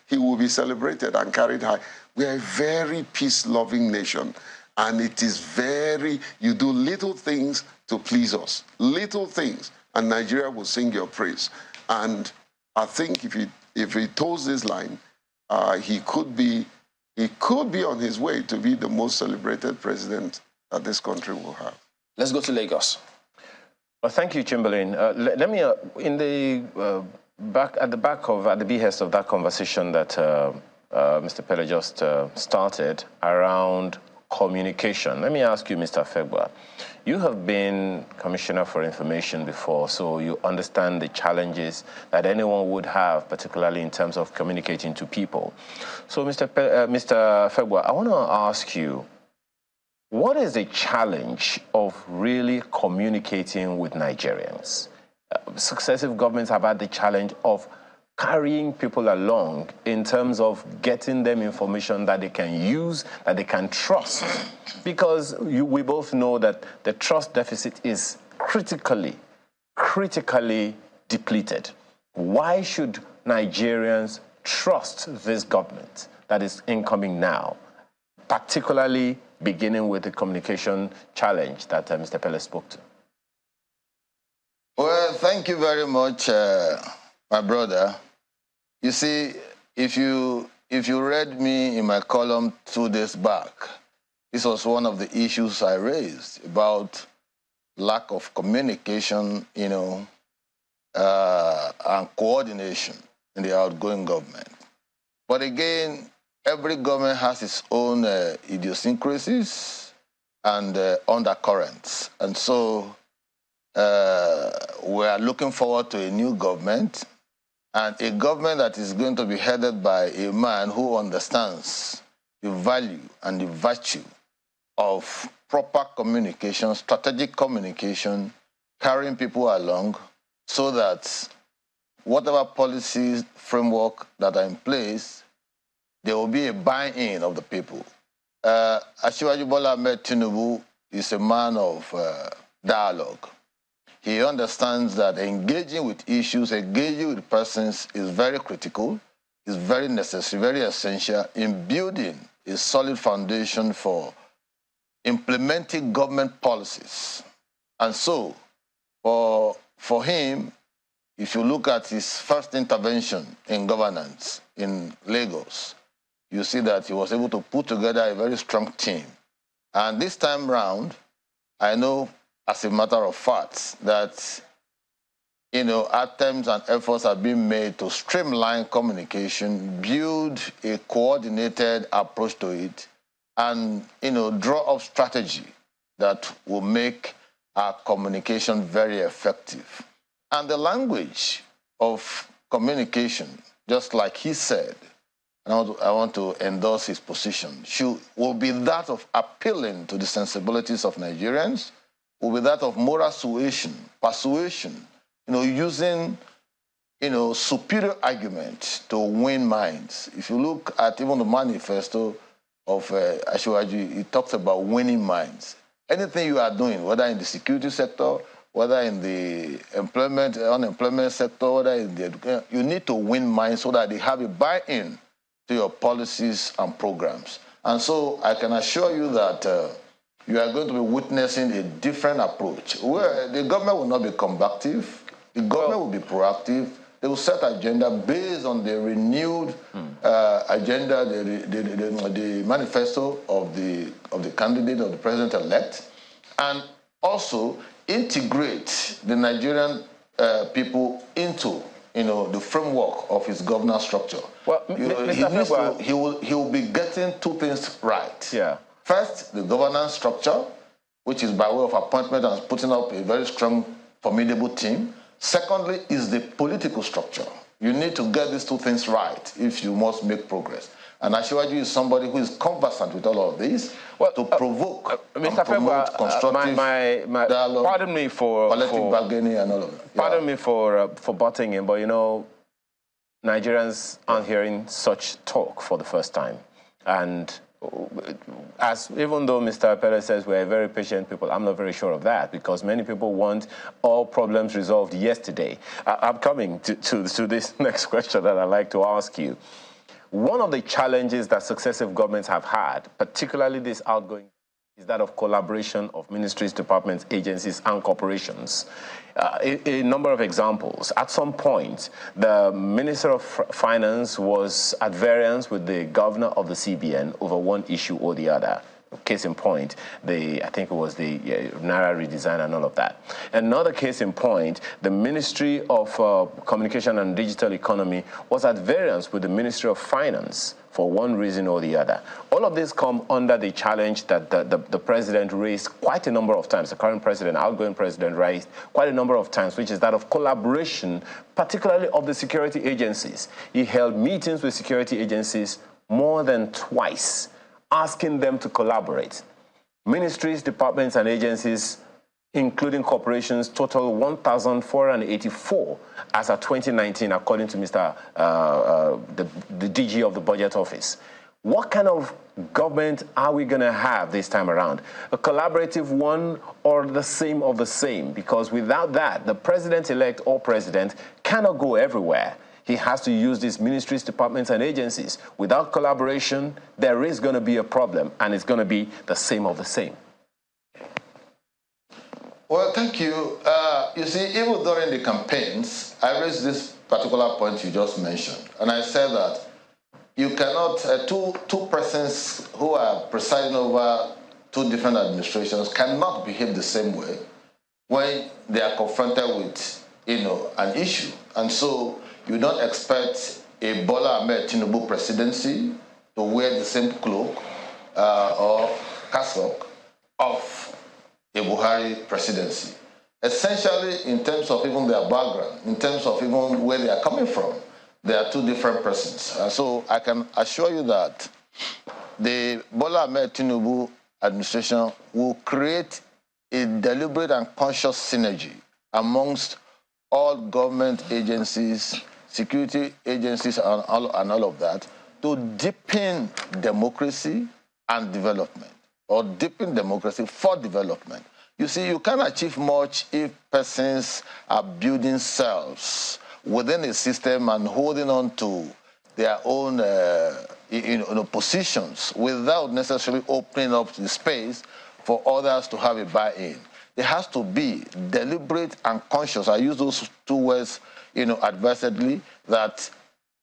he will be celebrated and carried high. We are a very peace-loving nation, and it is very, you do little things to please us, little things, and Nigeria will sing your praise. And I think if he toes this line, he could be on his way to be the most celebrated president that this country will have. Let's go to Lagos. Well, thank you, Chamberlain. Let me, in the at the behest of that conversation that Mr. Pele just started around communication, let me ask you, Mr. Fegba, you have been Commissioner for Information before, so you understand the challenges that anyone would have, particularly in terms of communicating to people. So, Mr. Fegba, I want to ask you, what is the challenge of really communicating with Nigerians? Successive governments have had the challenge of carrying people along in terms of getting them information that they can use, that they can trust. Because we both know that the trust deficit is critically depleted. Why should Nigerians trust this government that is incoming now, particularly beginning with the communication challenge that Mr. Pele spoke to? Well, thank you very much, my brother. You see, if you read me in my column 2 days back, this was one of the issues I raised about lack of communication, you know, and coordination in the outgoing government. But again, every government has its own idiosyncrasies and undercurrents. And so we are looking forward to a new government, and a government that is going to be headed by a man who understands the value and the virtue of proper communication, strategic communication, carrying people along so that whatever policies, framework that are in place, there will be a buy-in of the people. Asiwaju Bola Ahmed Tinubu is a man of dialogue. He understands that engaging with issues, engaging with persons is very critical, is very necessary, very essential in building a solid foundation for implementing government policies. And so, for him, if you look at his first intervention in governance in Lagos, you see that he was able to put together a very strong team. And this time round, I know as a matter of fact that, attempts and efforts are being made to streamline communication, build a coordinated approach to it, and, draw up strategy that will make our communication very effective. And the language of communication, just like he said, and I want to endorse his position, will be that of appealing to the sensibilities of Nigerians, will be that of moral persuasion, using, superior argument to win minds. If you look at even the manifesto of Asiwaju, it talks about winning minds. Anything you are doing, whether in the security sector, whether in the unemployment sector, whether in the education, you need to win minds so that they have a buy-in to your policies and programs. And so I can assure you that you are going to be witnessing a different approach, where the government will not be combative, the government will be proactive. They will set agenda based on the renewed agenda, the manifesto of the candidate, of the president-elect, and also integrate the Nigerian people into the framework of his governance structure. Well, he will be getting two things right. Yeah. First, the governance structure, which is by way of appointment and putting up a very strong, formidable team. Secondly, is the political structure. You need to get these two things right if you must make progress. And Asiwaju is somebody who is conversant with all of these to provoke and promote constructive dialogue, pardon me for collective bargaining and all of that. Pardon me for butting in, but Nigerians aren't hearing such talk for the first time. And even though Mr. Pele says we're very patient people, I'm not very sure of that, because many people want all problems resolved yesterday. I'm coming to this next question that I'd like to ask you. One of the challenges that successive governments have had, particularly this outgoing, is that of collaboration of ministries, departments, agencies, and corporations. A number of examples. At some point, the Minister of Finance was at variance with the governor of the CBN over one issue or the other. Case in point, I think it was the Naira redesign and all of that. Another case in point, the Ministry of Communication and Digital Economy was at variance with the Ministry of Finance for one reason or the other. All of this come under the challenge that the president raised quite a number of times, the current president, outgoing president raised quite a number of times, which is that of collaboration, particularly of the security agencies. He held meetings with security agencies more than twice, asking them to collaborate. Ministries, departments, and agencies, including corporations, total 1,484 as of 2019, according to Mr. The DG of the Budget Office. What kind of government are we going to have this time around? A collaborative one or the same of the same? Because without that, the president-elect or president cannot go everywhere. He has to use these ministries, departments, and agencies. Without collaboration, there is going to be a problem, and it's going to be the same of the same. Well, thank you. You see, even during the campaigns, I raised this particular point you just mentioned, and I said that you cannot, two persons who are presiding over two different administrations cannot behave the same way when they are confronted with, an issue. And so you don't expect a Bola Ahmed Tinubu presidency to wear the same cloak or cassock of a Buhari presidency. Essentially, in terms of even their background, in terms of even where they are coming from, they are two different persons. So I can assure you that the Bola Ahmed Tinubu administration will create a deliberate and conscious synergy amongst all government agencies, security agencies, and all of that, to deepen democracy and development, or deepen democracy for development. You see, you can't achieve much if persons are building selves within a system and holding on to their own, positions without necessarily opening up the space for others to have a buy-in. There has to be deliberate and conscious. I use those two words, advisedly, that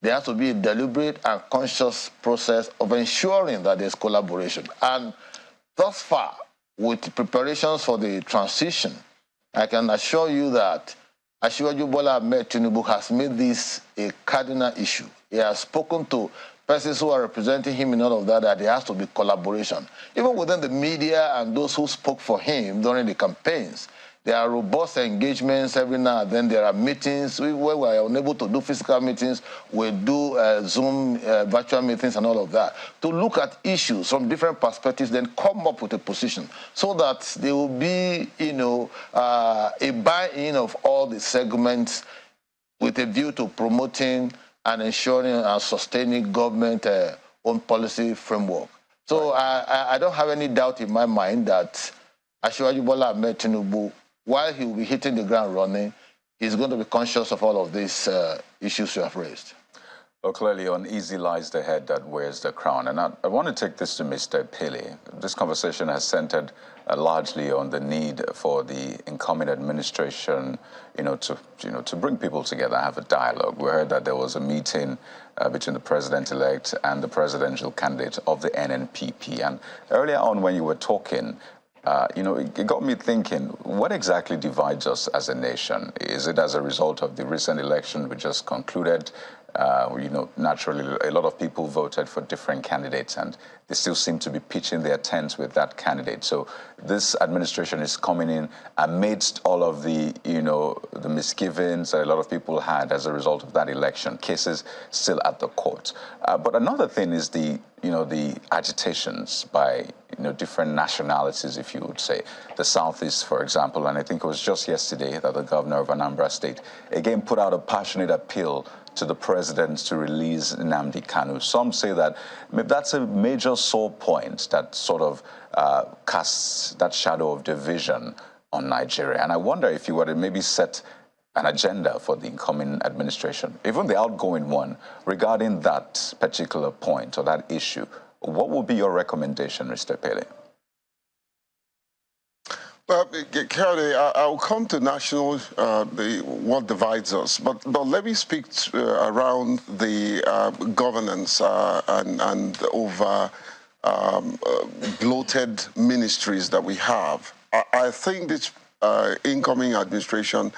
there has to be a deliberate and conscious process of ensuring that there's collaboration. And thus far, with the preparations for the transition, I can assure you that Asiwaju Bola Ahmed Tinubu has made this a cardinal issue. He has spoken to persons who are representing him in all of that, that there has to be collaboration. Even within the media and those who spoke for him during the campaigns, there are robust engagements every now and then. There are meetings. Where we are unable to do physical meetings, we do Zoom virtual meetings and all of that, to look at issues from different perspectives, then come up with a position so that there will be, a buy-in of all the segments with a view to promoting and ensuring and sustaining government-owned policy framework. So I don't have any doubt in my mind that Asiwaju Bola Ahmed Tinubu, while he will be hitting the ground running, he's going to be conscious of all of these issues you have raised. Well, clearly, uneasy lies the head that wears the crown. And I want to take this to Mr. Pele. This conversation has centered largely on the need for the incoming administration, to bring people together, have a dialogue. We heard that there was a meeting between the president-elect and the presidential candidate of the NNPP. And earlier on, when you were talking, it got me thinking, what exactly divides us as a nation? Is it as a result of the recent election we just concluded? Naturally, a lot of people voted for different candidates, and they still seem to be pitching their tents with that candidate. So this administration is coming in amidst all of the, the misgivings that a lot of people had as a result of that election, cases still at the court. But another thing is the agitations by, different nationalities, if you would say. The Southeast, for example, and I think it was just yesterday that the governor of Anambra State again put out a passionate appeal to the president to release Nnamdi Kanu. Some say that that's a major sore point that sort of casts that shadow of division on Nigeria. And I wonder if you were to maybe set an agenda for the incoming administration, even the outgoing one, regarding that particular point or that issue, what would be your recommendation, Mr. Pele? Well, Kerry, I'll come to national, what divides us, but let me speak around the governance and over bloated ministries that we have. I think this incoming administration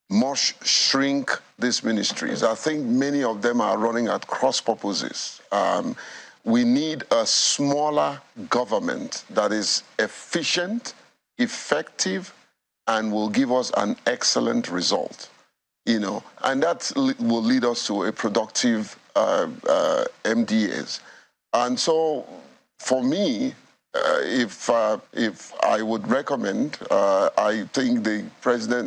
must shrink these ministries. I think many of them are running at cross purposes. We need a smaller government that is efficient, effective, and will give us an excellent result, and that will lead us to a productive MDAs. And so, for me, if I would recommend, I think the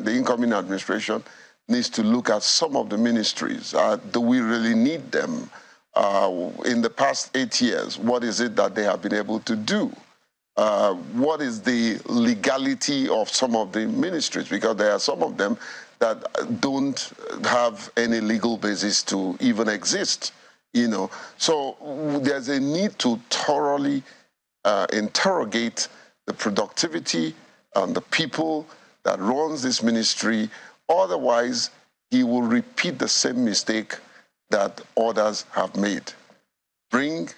incoming administration needs to look at some of the ministries. Do we really need them? In the past 8 years, what is it that they have been able to do? What is the legality of some of the ministries? Because there are some of them that don't have any legal basis to even exist, So there's a need to thoroughly interrogate the productivity and the people that runs this ministry. Otherwise, he will repeat the same mistake that others have made.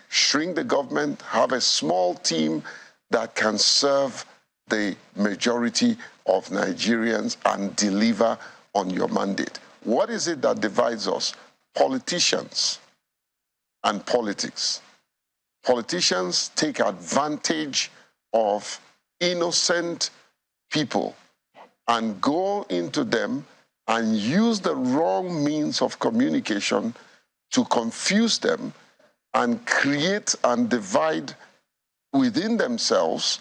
Shrink the government, have a small team that can serve the majority of Nigerians and deliver on your mandate. What is it that divides us? Politicians and politics. Politicians take advantage of innocent people and go into them and use the wrong means of communication to confuse them and create and divide within themselves,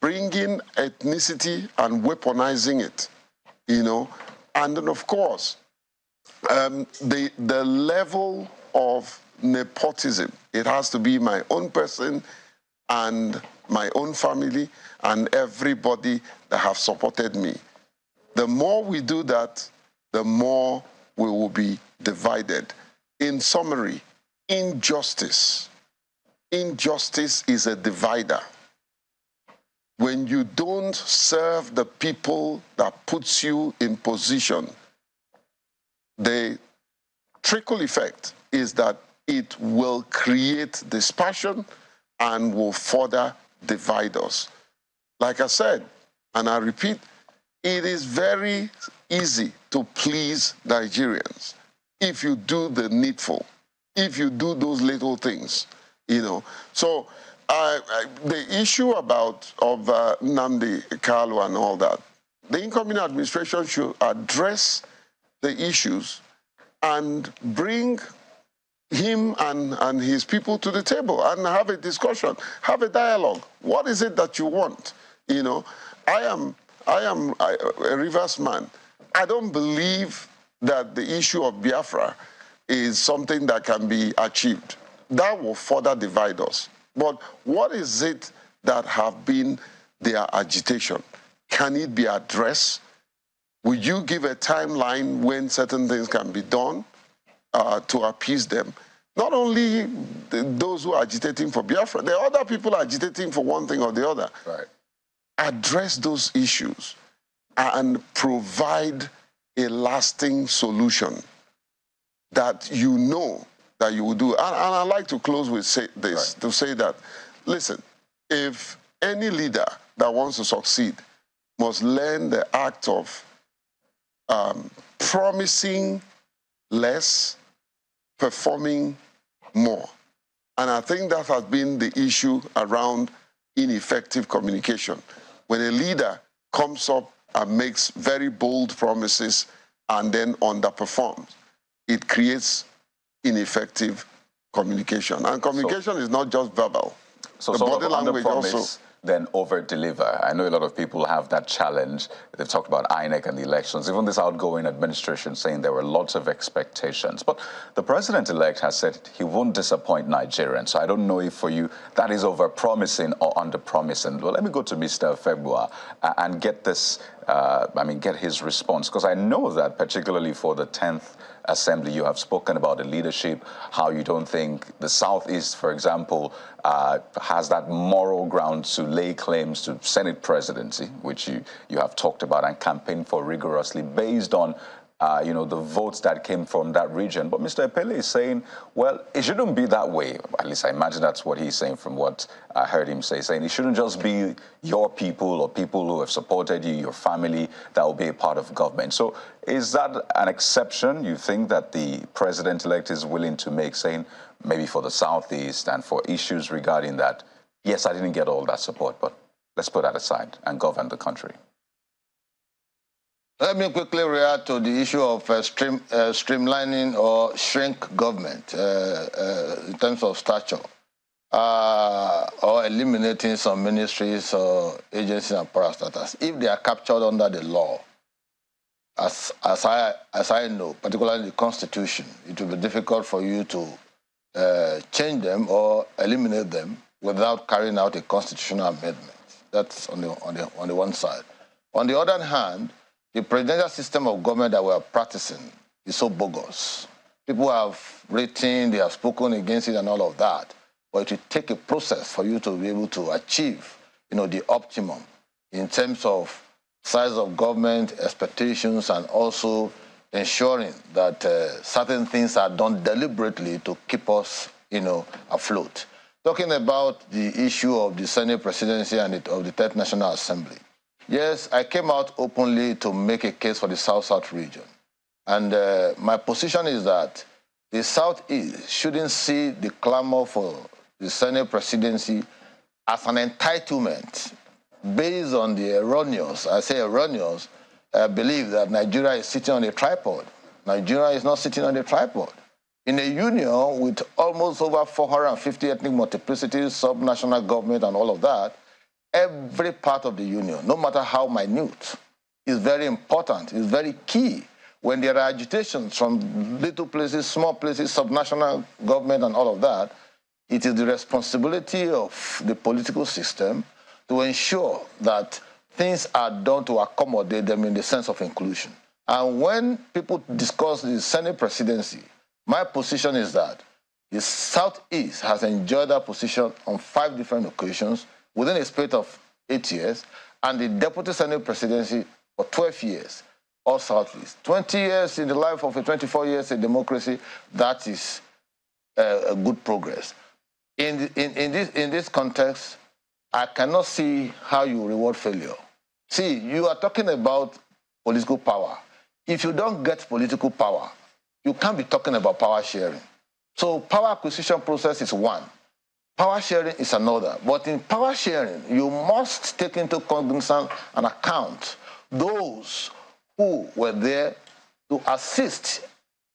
bringing ethnicity and weaponizing it, And then, of course, the level of nepotism, it has to be my own person and my own family and everybody that have supported me. The more we do that, the more we will be divided. In summary, injustice is a divider. When you don't serve the people that puts you in position, the trickle effect is that it will create dispersion and will further divide us. Like I said, and I repeat, it is very easy to please Nigerians if you do the needful, if you do those little things, you know. So the issue of Nnamdi Kanu and all that, the incoming administration should address the issues and bring him and his people to the table and have a discussion, have a dialogue. What is it that you want? You know, I am a Rivers man. I don't believe that the issue of Biafra is something that can be achieved. That will further divide us. But what is it that have been their agitation? Can it be addressed? Will you give a timeline when certain things can be done to appease them? Not only those who are agitating for Biafra, there are other people agitating for one thing or the other. Right. Address those issues and provide a lasting solution that you know that you will do. And I'd like to close with this, to say that, listen, if any leader that wants to succeed must learn the act of promising less, performing more. And I think that has been the issue around ineffective communication. When a leader comes up and makes very bold promises and then underperforms, it creates ineffective communication. And communication is not just verbal. So the body language also. Then over-deliver. I know a lot of people have that challenge. They've talked about INEC and the elections. Even this outgoing administration saying there were lots of expectations. But the president-elect has said he won't disappoint Nigerians. So I don't know if for you that is over-promising or under-promising. Well, let me go to Mr. Febua and get this, get his response. Because I know that particularly for the 10th Assembly, you have spoken about the leadership, how you don't think the Southeast, for example, has that moral ground to lay claims to Senate presidency, which you have talked about and campaigned for rigorously based on the votes that came from that region. But Mr. Epele is saying, well, it shouldn't be that way. At least I imagine that's what he's saying from what I heard him say, saying it shouldn't just be your people or people who have supported you, your family, that will be a part of government. So is that an exception you think that the president-elect is willing to make, saying maybe for the Southeast and for issues regarding that, yes, I didn't get all that support, but let's put that aside and govern the country? Let me quickly react to the issue of streamlining or shrink government in terms of stature, or eliminating some ministries or agencies and parastatals. If they are captured under the law, as I know, particularly the Constitution, it will be difficult for you to change them or eliminate them without carrying out a constitutional amendment. That's on the one side. On the other hand, the presidential system of government that we are practicing is so bogus. People have written, they have spoken against it and all of that, but it will take a process for you to be able to achieve, the optimum in terms of size of government, expectations, and also ensuring that certain things are done deliberately to keep us, afloat. Talking about the issue of the Senate presidency and of the 10th National Assembly. Yes, I came out openly to make a case for the South-South region. And my position is that the Southeast shouldn't see the clamor for the Senate presidency as an entitlement based on the erroneous, I say erroneous, belief that Nigeria is sitting on a tripod. Nigeria is not sitting on a tripod. In a union with almost over 450 ethnic multiplicities, sub-national government and all of that, every part of the union, no matter how minute, is very important, is very key. When there are agitations from little places, small places, subnational government and all of that, it is the responsibility of the political system to ensure that things are done to accommodate them in the sense of inclusion. And when people discuss the Senate presidency, my position is that The Southeast has enjoyed that position on 5 different occasions within a space of 8 years, and the Deputy Senate presidency for 12 years, all Southeast. 20 years in the life of a 24 years in democracy, that is a good progress. In this context, I cannot see how you reward failure. See, you are talking about political power. If you don't get political power, you can't be talking about power sharing. So power acquisition process is one. Power sharing is another. But in power sharing, you must take into cognizance and account those who were there to assist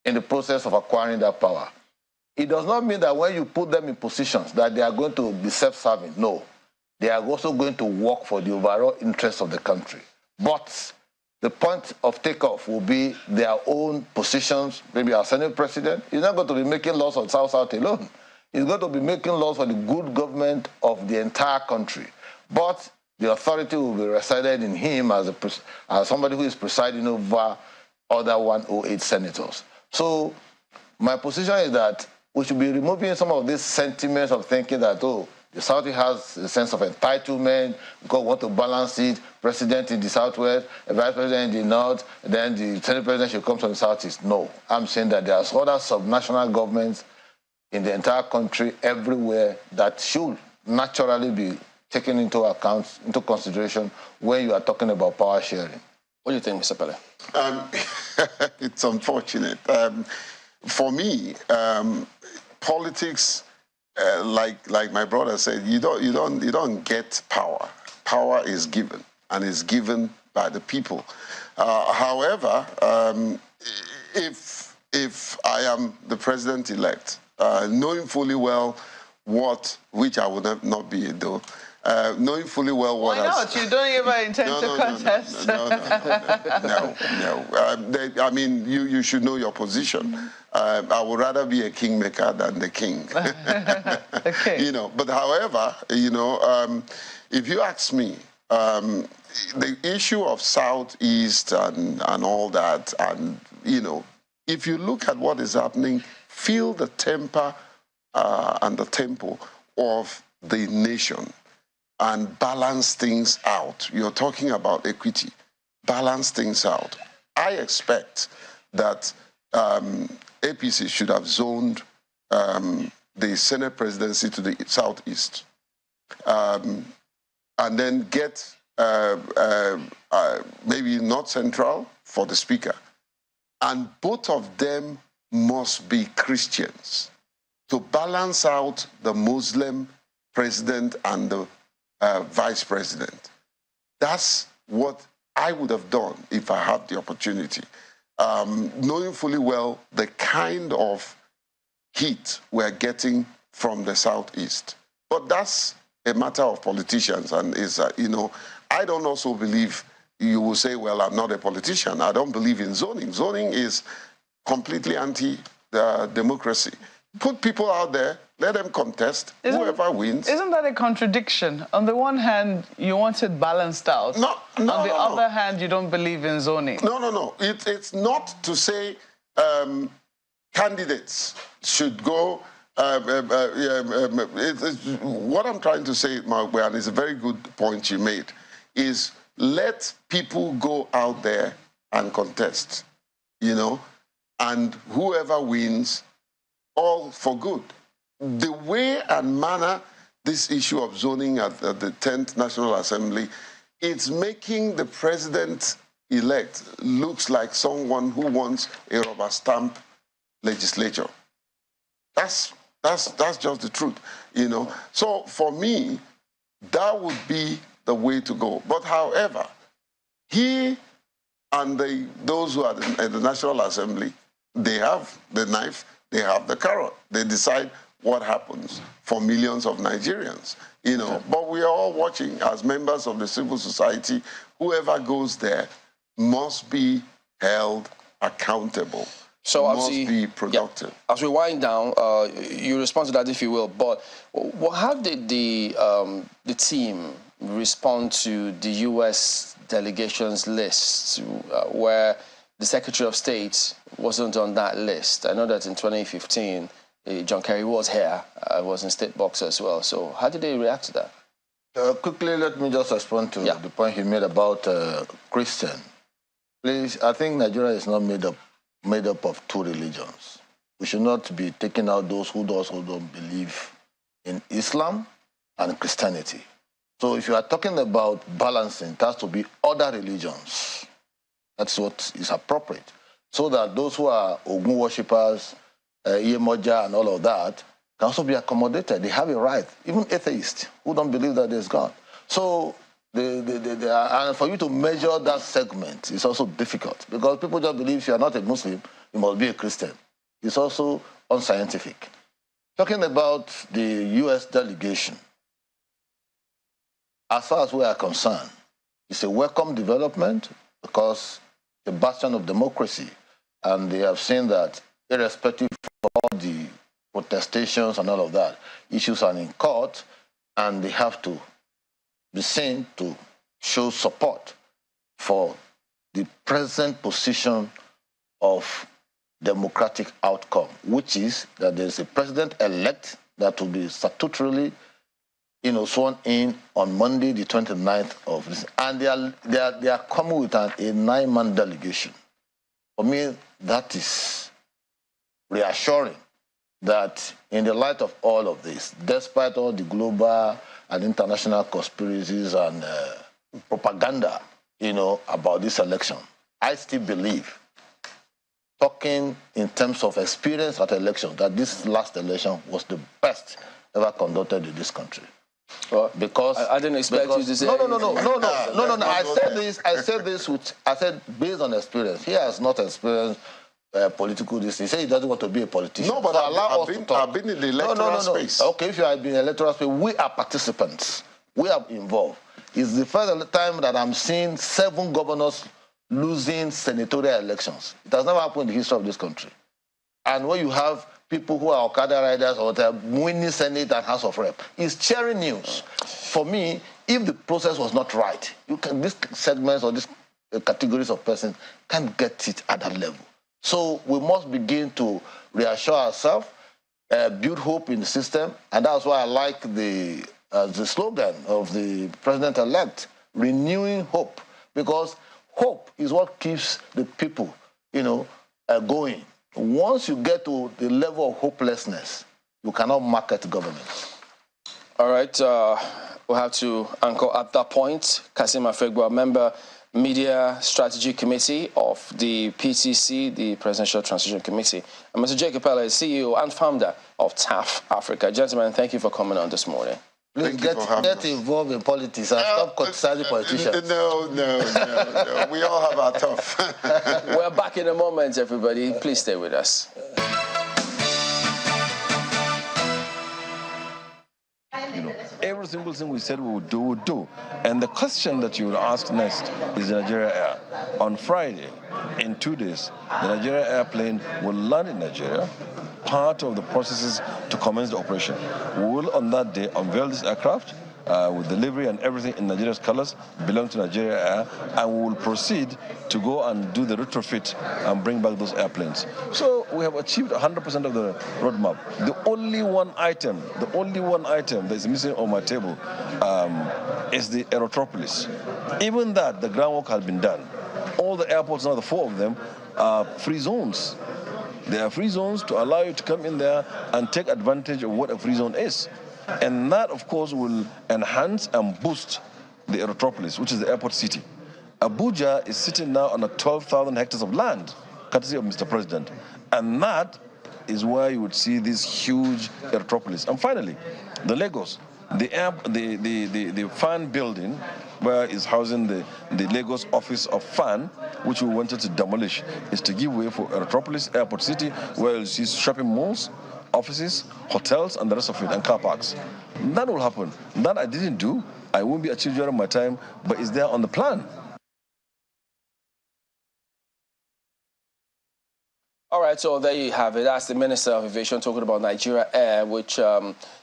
in the process of acquiring that power. It does not mean that when you put them in positions that they are going to be self-serving. No. They are also going to work for the overall interest of the country. But the point of takeoff will be their own positions. Maybe our Senate president is not going to be making laws on South-South alone. He's going to be making laws for the good government of the entire country. But the authority will be resided in him as somebody who is presiding over other 108 senators. So my position is that we should be removing some of these sentiments of thinking that, oh, the South has a sense of entitlement because we want to balance it. President in the Southwest, a vice president in the North, then the Senate president should come from the Southeast. No, I'm saying that there are other subnational governments in the entire country, everywhere, that should naturally be taken into account, into consideration when you are talking about power sharing. What do you think, Mr. Pele? It's unfortunate. For me, politics, like my brother said, you don't get power. Power is given, and is given by the people. However, if I am the president-elect, knowing fully well which I would not be though, knowing fully well what... Why not? You don't even intend to contest. No. I mean, you should know your position. I would rather be a kingmaker than the king. Okay. You know, but however, you know, if you ask me, the issue of Southeast and all that, and, you know, if you look at what is happening, feel the temper and the tempo of the nation and balance things out. You're talking about equity. Balance things out. I expect that APC should have zoned the Senate presidency to the Southeast, and then get maybe North Central for the Speaker. And both of them must be Christians to balance out the Muslim president and the vice president. That's what I would have done if I had the opportunity, knowing fully well the kind of heat we're getting from the Southeast. But that's a matter of politicians, and is you know, I don't also believe, you will say, well, I'm not a politician. I don't believe in zoning. Zoning is completely anti-democracy. Put people out there, let them contest, whoever wins. Isn't that a contradiction? On the one hand, you want it balanced out. On the other hand, you don't believe in zoning. No. It's not to say candidates should go... what I'm trying to say, Mark, and it's a very good point you made, is let people go out there and contest, you know, and whoever wins, all for good. The way and manner this issue of zoning at the 10th National Assembly, it's making the president-elect looks like someone who wants a rubber stamp legislature. That's just the truth, you know. So for me, that would be the way to go. But however, he and those who are at the National Assembly, they have the knife, they have the carrot. They decide what happens for millions of Nigerians, you know. But we are all watching as members of the civil society. Whoever goes there must be held accountable. So must be productive. Yeah, as we wind down, you respond to that if you will. But how did the team respond to the U.S. delegations list, where the Secretary of State wasn't on that list? I know that in 2015, John Kerry was here, was in State Box as well. So how did they react to that? Quickly, let me just respond to the point he made about Christian. Please, I think Nigeria is not made up of two religions. We should not be taking out those who don't believe in Islam and Christianity. So if you are talking about balancing, it has to be other religions. That's what is appropriate. So that those who are Ogun worshippers, Yemoja and all of that can also be accommodated. They have a right. Even atheists who don't believe that there's God. So, and for you to measure that segment is also difficult because people just believe if you are not a Muslim, you must be a Christian. It's also unscientific. Talking about the U.S. delegation, as far as we are concerned, it's a welcome development because the bastion of democracy, and they have seen that irrespective of all the protestations and all of that, issues are in court, and they have to be seen to show support for the present position of democratic outcome, which is that there's a president-elect that will be statutorily sworn in on Monday, the 29th of this. And they are coming with a 9-man delegation. For me, that is reassuring that in the light of all of this, despite all the global and international conspiracies and propaganda, about this election, I still believe, talking in terms of experience at election, that this last election was the best ever conducted in this country. Well, because I didn't expect you to say no. I said based on experience. He has not experienced political this. He said he doesn't want to be a politician. No, but so I've been in the electoral space. Okay, if you have been in the electoral space, we are participants. We are involved. It's the first time that I'm seeing 7 governors losing senatorial elections. It has never happened in the history of this country. And when you have people who are Okada riders or they're winning Senate and House of Rep, it's cheering news. For me, if the process was not right, these segments or these categories of persons can't get it at that level. So we must begin to reassure ourselves, build hope in the system, and that's why I like the slogan of the president-elect, renewing hope, because hope is what keeps the people, going. Once you get to the level of hopelessness, you cannot market government. All right, we'll have to anchor at that point. Kasim Afegwa, member, Media Strategy Committee of the PTC, the Presidential Transition Committee. And Mr. Jacob Pella is CEO and founder of TAF Africa. Gentlemen, thank you for coming on this morning. Please get involved in politics and stop criticizing politicians. No. We all have our tough. We're back in a moment, everybody. Please stay with us. Every single thing we said we would do. And the question that you will ask next is the Nigeria Air. On Friday, in 2 days, the Nigeria airplane will land in Nigeria, part of the processes to commence the operation. We will, on that day, unveil this aircraft with delivery and everything in Nigeria's colors, belong to Nigeria Air, and we will proceed to go and do the retrofit and bring back those airplanes. So we have achieved 100% of the roadmap. The only one item that is missing on my table is the Aerotropolis. Even that, the groundwork has been done. All the airports now, the 4 of them, are free zones. They are free zones to allow you to come in there and take advantage of what a free zone is. And that, of course, will enhance and boost the Aerotropolis, which is the airport city. Abuja is sitting now on 12,000 hectares of land, courtesy of Mr. President. And that is where you would see this huge Aerotropolis. And finally, the Lagos, the FAN building, where is housing the Lagos office of FAN, which we wanted to demolish, is to give way for Aerotropolis Airport City, where you'll see shopping malls, offices, hotels, and the rest of it, and car parks. That will happen. That I didn't do. I won't be achieved during my time, but it's there on the plan. All right, so there you have it. That's the Minister of Aviation talking about Nigeria Air, which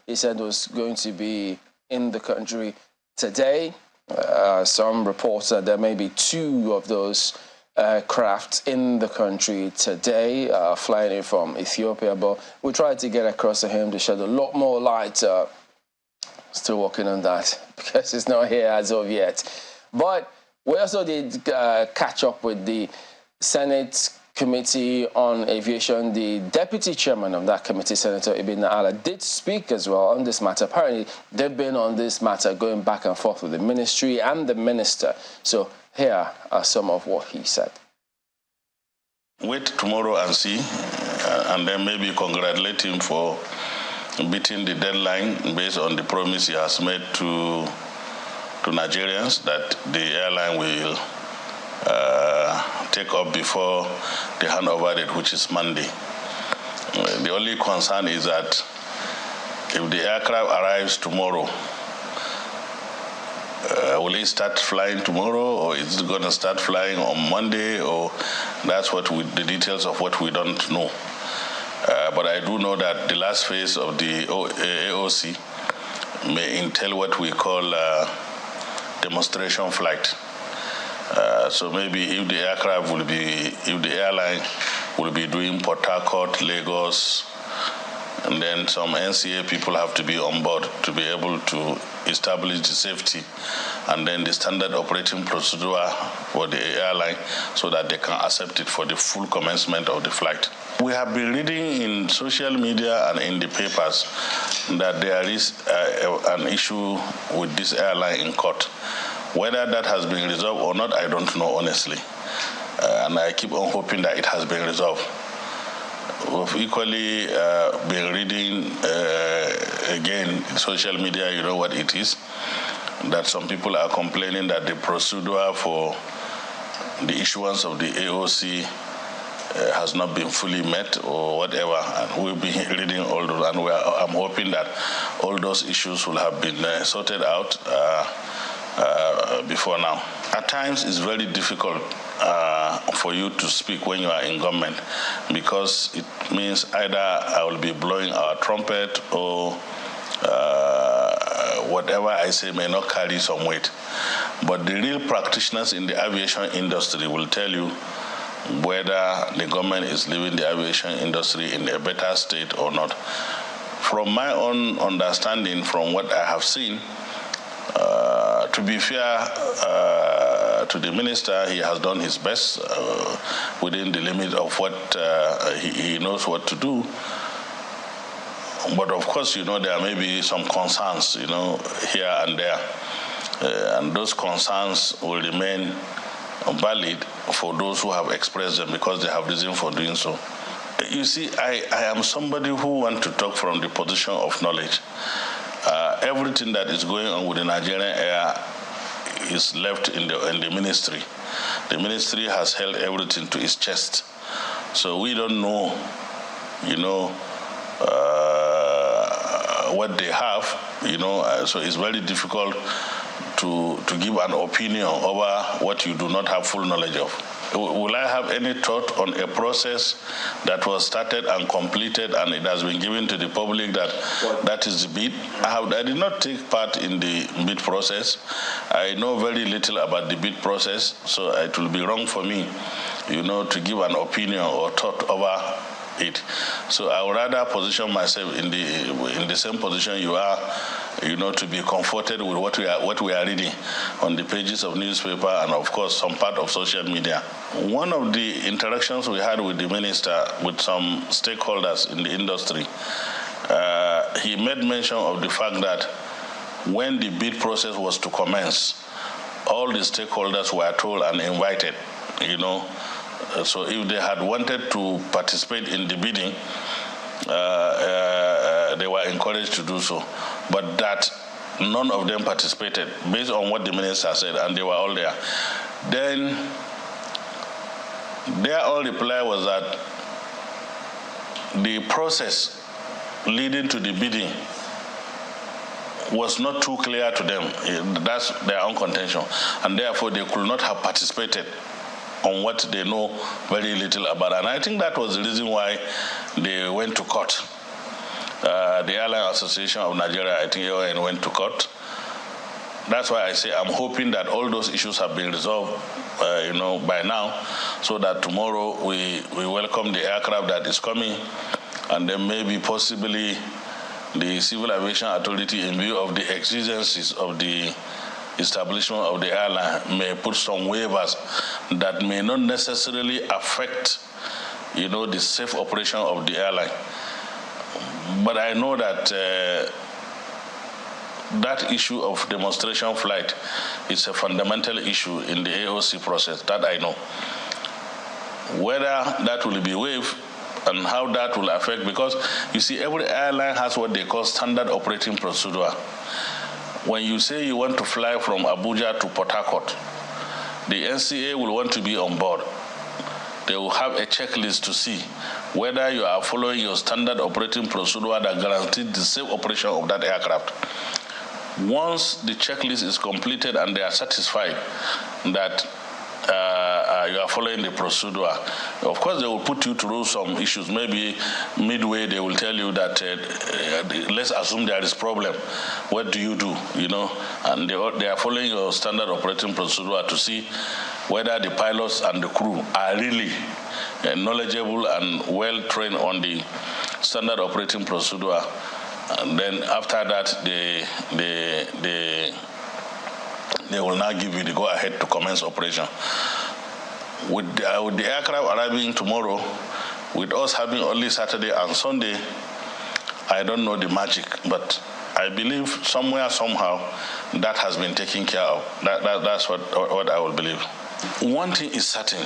he said was going to be in the country today. Some reports that there may be 2 of those aircraft in the country today, flying in from Ethiopia, but we tried to get across to him to shed a lot more light. Still working on that because it's not here as of yet. But we also did catch up with the Senate Committee on Aviation. The deputy chairman of that committee, Senator Ibn Ala, did speak as well on this matter. Apparently, they've been on this matter going back and forth with the ministry and the minister. So here are some of what he said. Wait tomorrow and see, and then maybe congratulate him for beating the deadline based on the promise he has made to Nigerians that the airline will take up before the handover date, which is Monday. The only concern is that if the aircraft arrives tomorrow, will it start flying tomorrow, or is it going to start flying on Monday? Or that's what the details of what we don't know. But I do know that the last phase of the AOC may entail what we call demonstration flight. So maybe if the airline will be doing Port Harcourt, Lagos, and then some NCA people have to be on board to be able to establish the safety and then the standard operating procedure for the airline so that they can accept it for the full commencement of the flight. We have been reading in social media and in the papers that there is an issue with this airline in court. Whether that has been resolved or not, I don't know, honestly. And I keep on hoping that it has been resolved. We've equally been reading, again, social media, you know what it is, that some people are complaining that the procedure for the issuance of the AOC has not been fully met or whatever. And we've been reading all those, and I'm hoping that all those issues will have been sorted out before now. At times, it's very difficult for you to speak when you are in government because it means either I will be blowing our trumpet or whatever I say may not carry some weight. But the real practitioners in the aviation industry will tell you whether the government is leaving the aviation industry in a better state or not. From my own understanding, from what I have seen, to be fair to the minister, he has done his best within the limit of what he knows what to do. But of course, you know, there may be some concerns, you know, here and there. And those concerns will remain valid for those who have expressed them because they have reason for doing so. You see, I am somebody who wants to talk from the position of knowledge. Everything that is going on with the Nigerian Air is left in the ministry. The ministry has held everything to its chest. So we don't know, you know, what they have, you know, so it's very difficult to give an opinion over what you do not have full knowledge of. Will I have any thought on a process that was started and completed and it has been given to the public that is the bid? I did not take part in the bid process. I know very little about the bid process, so it will be wrong for me, you know, to give an opinion or thought over it. So I would rather position myself in the same position you are, you know, to be comforted with what we are reading on the pages of newspaper and of course some part of social media. One of the interactions we had with the minister, with some stakeholders in the industry, he made mention of the fact that when the bid process was to commence, all the stakeholders were told and invited, you know. So if they had wanted to participate in the bidding, they were encouraged to do so. But that none of them participated, based on what the minister said, and they were all there. Then their only reply was that the process leading to the bidding was not too clear to them. That's their own contention. And therefore, they could not have participated on what they know very little about. And I think that was the reason why they went to court. The Airline Association of Nigeria, I think, went to court. that's why I say I'm hoping that all those issues have been resolved, by now, so that tomorrow we welcome the aircraft that is coming, and then maybe possibly the Civil Aviation Authority, in view of the exigencies of the establishment of the airline, may put some waivers that may not necessarily affect, the safe operation of the airline. But I know that that issue of demonstration flight is a fundamental issue in the AOC process, that I know. Whether that will be waived and how that will affect, because you see, every airline has what they call standard operating procedure. When you say you want to fly from Abuja to Port Harcourt, the NCA will want to be on board. They will have a checklist to see whether you are following your standard operating procedure that guarantees the safe operation of that aircraft. Once the checklist is completed and they are satisfied that you are following the procedure, of course they will put you through some issues. Maybe midway they will tell you that let's assume there is problem. What do? And they are following your standard operating procedure to see whether the pilots and the crew are really knowledgeable and well trained on the standard operating procedure. And then after that, they will now give you the go-ahead to commence operation. With the aircraft arriving tomorrow, with us having only Saturday and Sunday, I don't know the magic, but I believe somewhere, somehow, that has been taken care of. That's what I will believe. One thing is certain.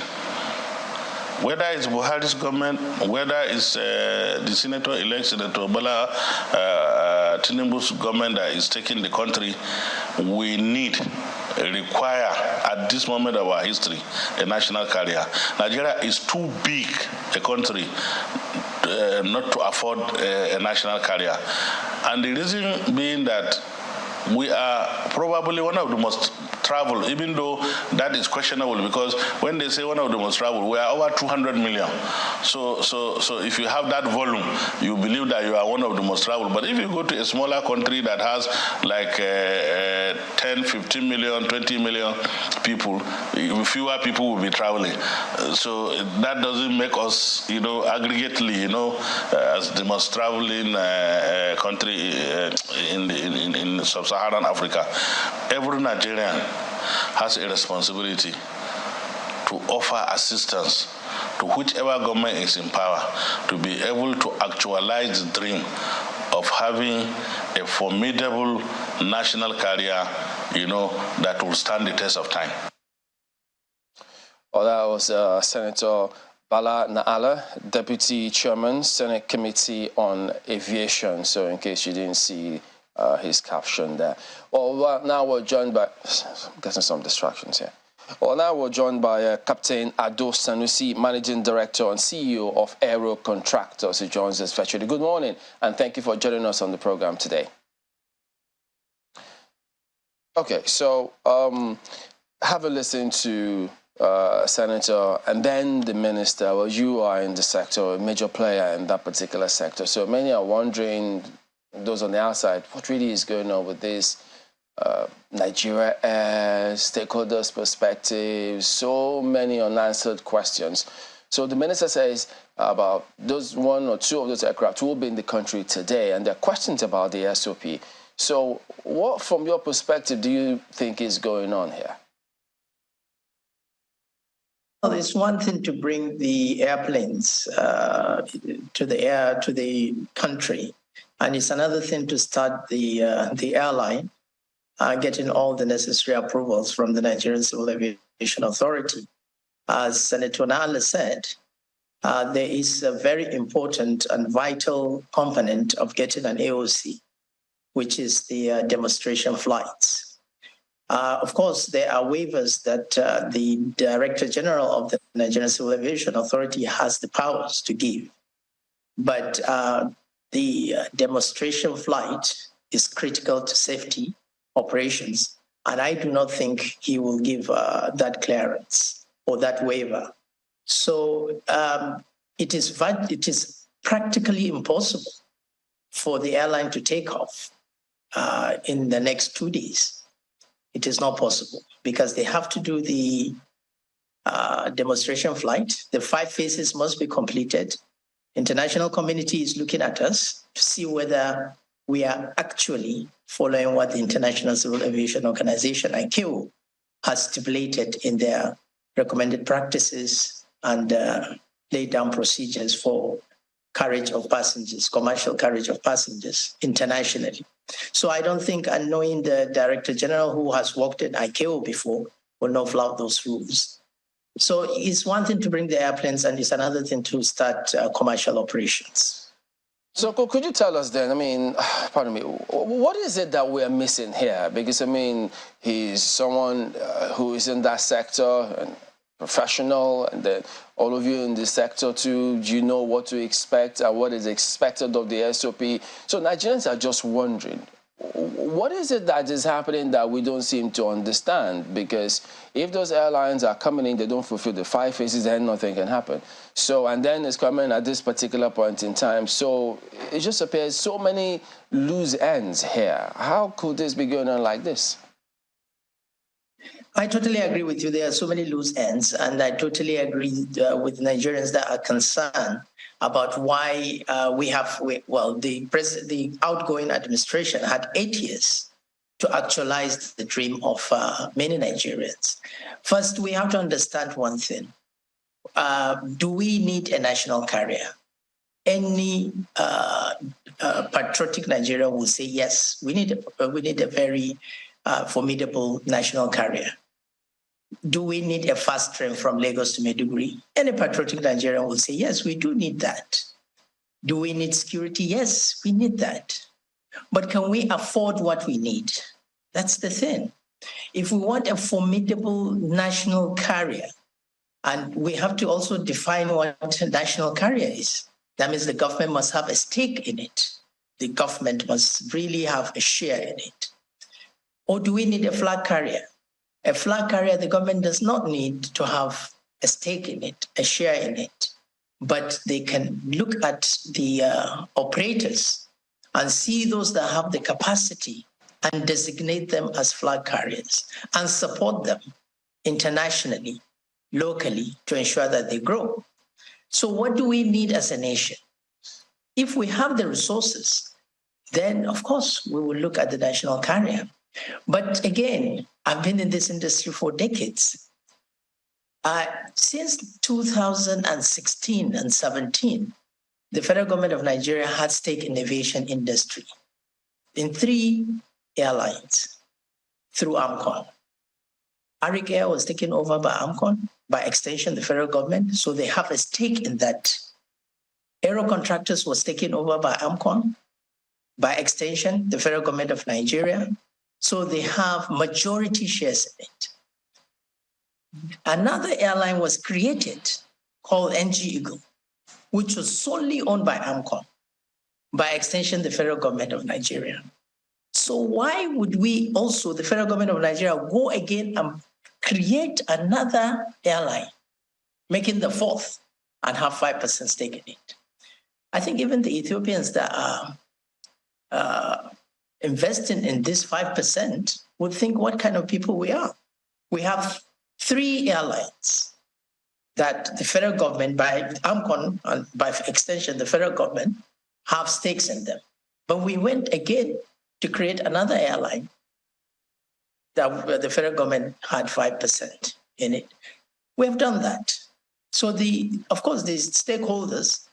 Whether it's Buhari's government, whether it's the Senator-elect, Senator Bola Tinubu's government that is taking the country, we require, at this moment of our history, a national carrier. Nigeria is too big a country not to afford a national carrier. And the reason being that we are probably one of the most traveled, even though that is questionable, because when they say one of the most traveled, we are over 200 million. So if you have that volume, you believe that you are one of the most traveled. But if you go to a smaller country that has like 10, 15 million, 20 million people, fewer people will be traveling. So that doesn't make us, aggregately, as the most traveling country in sub-Saharan Africa. Every Nigerian has a responsibility to offer assistance to whichever government is in power to be able to actualize the dream of having a formidable national carrier, that will stand the test of time. Well, that was Senator Bala Naala, Deputy Chairman, Senate Committee on Aviation. So in case you didn't see his caption there. Well, now we're joined by, I'm getting some distractions here. Well, now we're joined by Captain Ado Sanusi, Managing Director and CEO of Aero Contractors, who joins us virtually. Good morning, and thank you for joining us on the program today. Okay, so have a listen to Senator and then the Minister. Well, you are in the sector, a major player in that particular sector. So many are wondering, those on the outside, what really is going on with this Nigeria Air, stakeholders' perspective, so many unanswered questions. So the Minister says about those one or two of those aircraft will be in the country today, and there are questions about the SOP. So what, from your perspective, do you think is going on here? Well, it's one thing to bring the airplanes to the country, and it's another thing to start the airline, getting all the necessary approvals from the Nigerian Civil Aviation Authority. As Senator Naala said, there is a very important and vital component of getting an AOC, which is the demonstration flights. Of course, there are waivers that the Director General of the Nigerian Civil Aviation Authority has the powers to give. But the demonstration flight is critical to safety operations, and I do not think he will give that clearance or that waiver. So it is practically impossible for the airline to take off in the next 2 days. It is not possible because they have to do the demonstration flight. The 5 phases must be completed. International community is looking at us to see whether we are actually following what the International Civil Aviation Organization, ICAO, has stipulated in their recommended practices and laid down procedures for carriage of passengers, commercial carriage of passengers internationally. So I don't think, and knowing the Director General who has worked in ICAO before, will not flout those rules. So it's one thing to bring the airplanes and it's another thing to start commercial operations. So could you tell us then, I mean, pardon me, what is it that we're missing here? Because, I mean, he's someone who is in that sector and professional, and then all of you in this sector too, do you know what to expect and what is expected of the SOP? So Nigerians are just wondering, what is it that is happening that we don't seem to understand? Because if those airlines are coming in, they don't fulfill the 5 phases, then nothing can happen. So, and then it's coming at this particular point in time. So it just appears so many loose ends here. How could this be going on like this? I totally agree with you. There are so many loose ends, and I totally agree with Nigerians that are concerned about why the outgoing administration had 8 years to actualize the dream of many Nigerians. First, we have to understand one thing. Do we need a national carrier? Any patriotic Nigerian will say, yes, we need a very formidable national carrier. Do we need a fast train from Lagos to Maiduguri? Any patriotic Nigerian will say, yes, we do need that. Do we need security? Yes, we need that. But can we afford what we need? That's the thing. If we want a formidable national carrier, and we have to also define what a national carrier is. That means the government must have a stake in it. The government must really have a share in it. Or do we need a flag carrier? A flag carrier, the government does not need to have a stake in it, a share in it, but they can look at the operators and see those that have the capacity and designate them as flag carriers and support them internationally, locally, to ensure that they grow. So what do we need as a nation? If we have the resources, then of course we will look at the national carrier. But again, I've been in this industry for decades. Since 2016 and 17, the federal government of Nigeria had stake in the aviation industry in 3 airlines through AMCON. Arik Air was taken over by AMCON, by extension, the federal government, so they have a stake in that. Aero Contractors was taken over by AMCON, by extension, the federal government of Nigeria, so they have majority shares in it. Another airline was created called NG Eagle, which was solely owned by AMCON, by extension, the federal government of Nigeria. So why would we also, the federal government of Nigeria, go again and create another airline, making the 4th, and have 5% stake in it? I think even the Ethiopians that are investing in this 5% would think what kind of people we are. We have 3 airlines that the federal government, by AMCON, and by extension, the federal government, have stakes in them. But we went again to create another airline that the federal government had 5% in it. We have done that. So of course, the stakeholders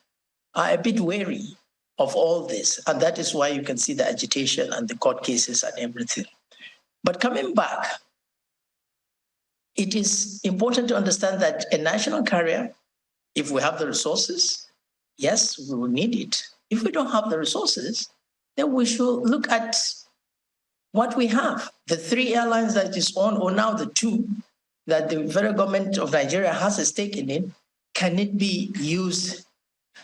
are a bit wary of all this, and that is why you can see the agitation and the court cases and everything. But coming back, it is important to understand that a national carrier, if we have the resources, yes, we will need it. If we don't have the resources, then we should look at what we have. The 3 airlines that is on, or now the 2 that the federal government of Nigeria has a stake in it, can it be used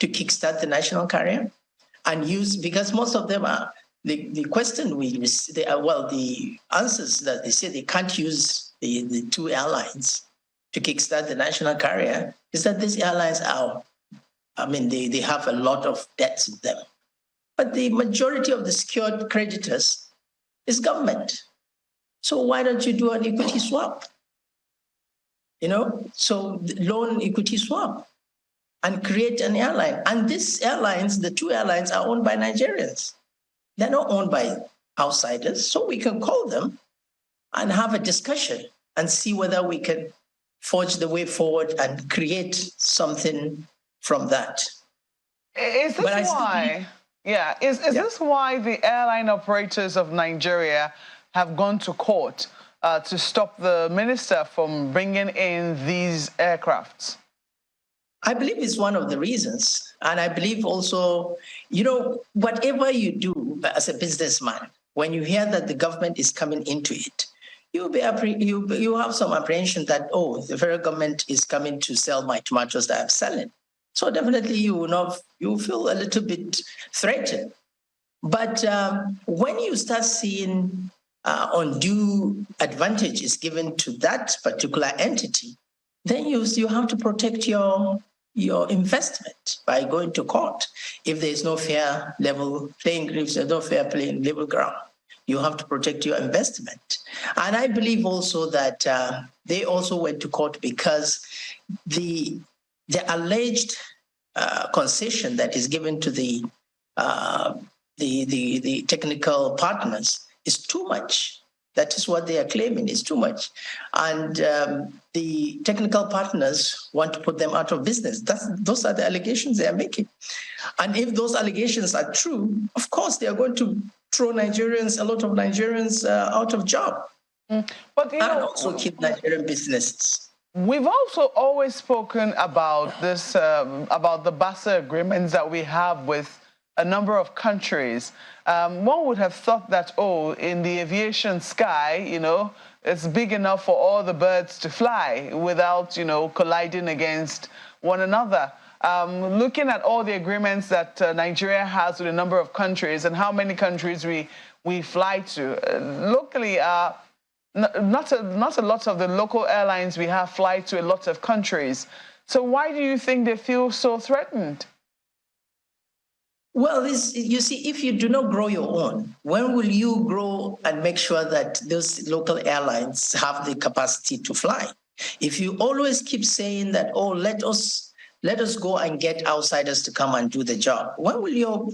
to kickstart the national carrier? And use, because most of them are, the question we receive, the answers that they say they can't use the 2 airlines to kickstart the national carrier is that these airlines are, they have a lot of debts in them. But the majority of the secured creditors is government. So why don't you do an equity swap? So loan equity swap and create an airline. And these airlines, the two airlines, are owned by Nigerians. They're not owned by outsiders. So we can call them and have a discussion and see whether we can forge the way forward and create something from that. Is this why? Yeah. Is this why the airline operators of Nigeria have gone to court to stop the minister from bringing in these aircrafts? I believe it's one of the reasons. And I believe also, whatever you do as a businessman, when you hear that the government is coming into it, you have some apprehension that, the federal government is coming to sell my tomatoes that I'm selling. So definitely you feel a little bit threatened. But when you start seeing undue advantages given to that particular entity, then you have to protect your investment by going to court. If there's no fair level playing field, there's no fair playing level ground, you have to protect your investment. And I believe also that they also went to court because the alleged concession that is given to the technical partners is too much. That is what they are claiming, is too much. And the technical partners want to put them out of business. Those are the allegations they are making. And if those allegations are true, of course, they are going to throw a lot of Nigerians out of job. But and also keep Nigerian businesses. We've also always spoken about this, about the BASA agreements that we have with a number of countries. One would have thought that, in the aviation sky, it's big enough for all the birds to fly without, colliding against one another. Looking at all the agreements that Nigeria has with a number of countries and how many countries we fly to, locally, not a lot of the local airlines we have fly to a lot of countries. So why do you think they feel so threatened? Well, you see, if you do not grow your own, when will you grow and make sure that those local airlines have the capacity to fly? If you always keep saying that, let us go and get outsiders to come and do the job, when will your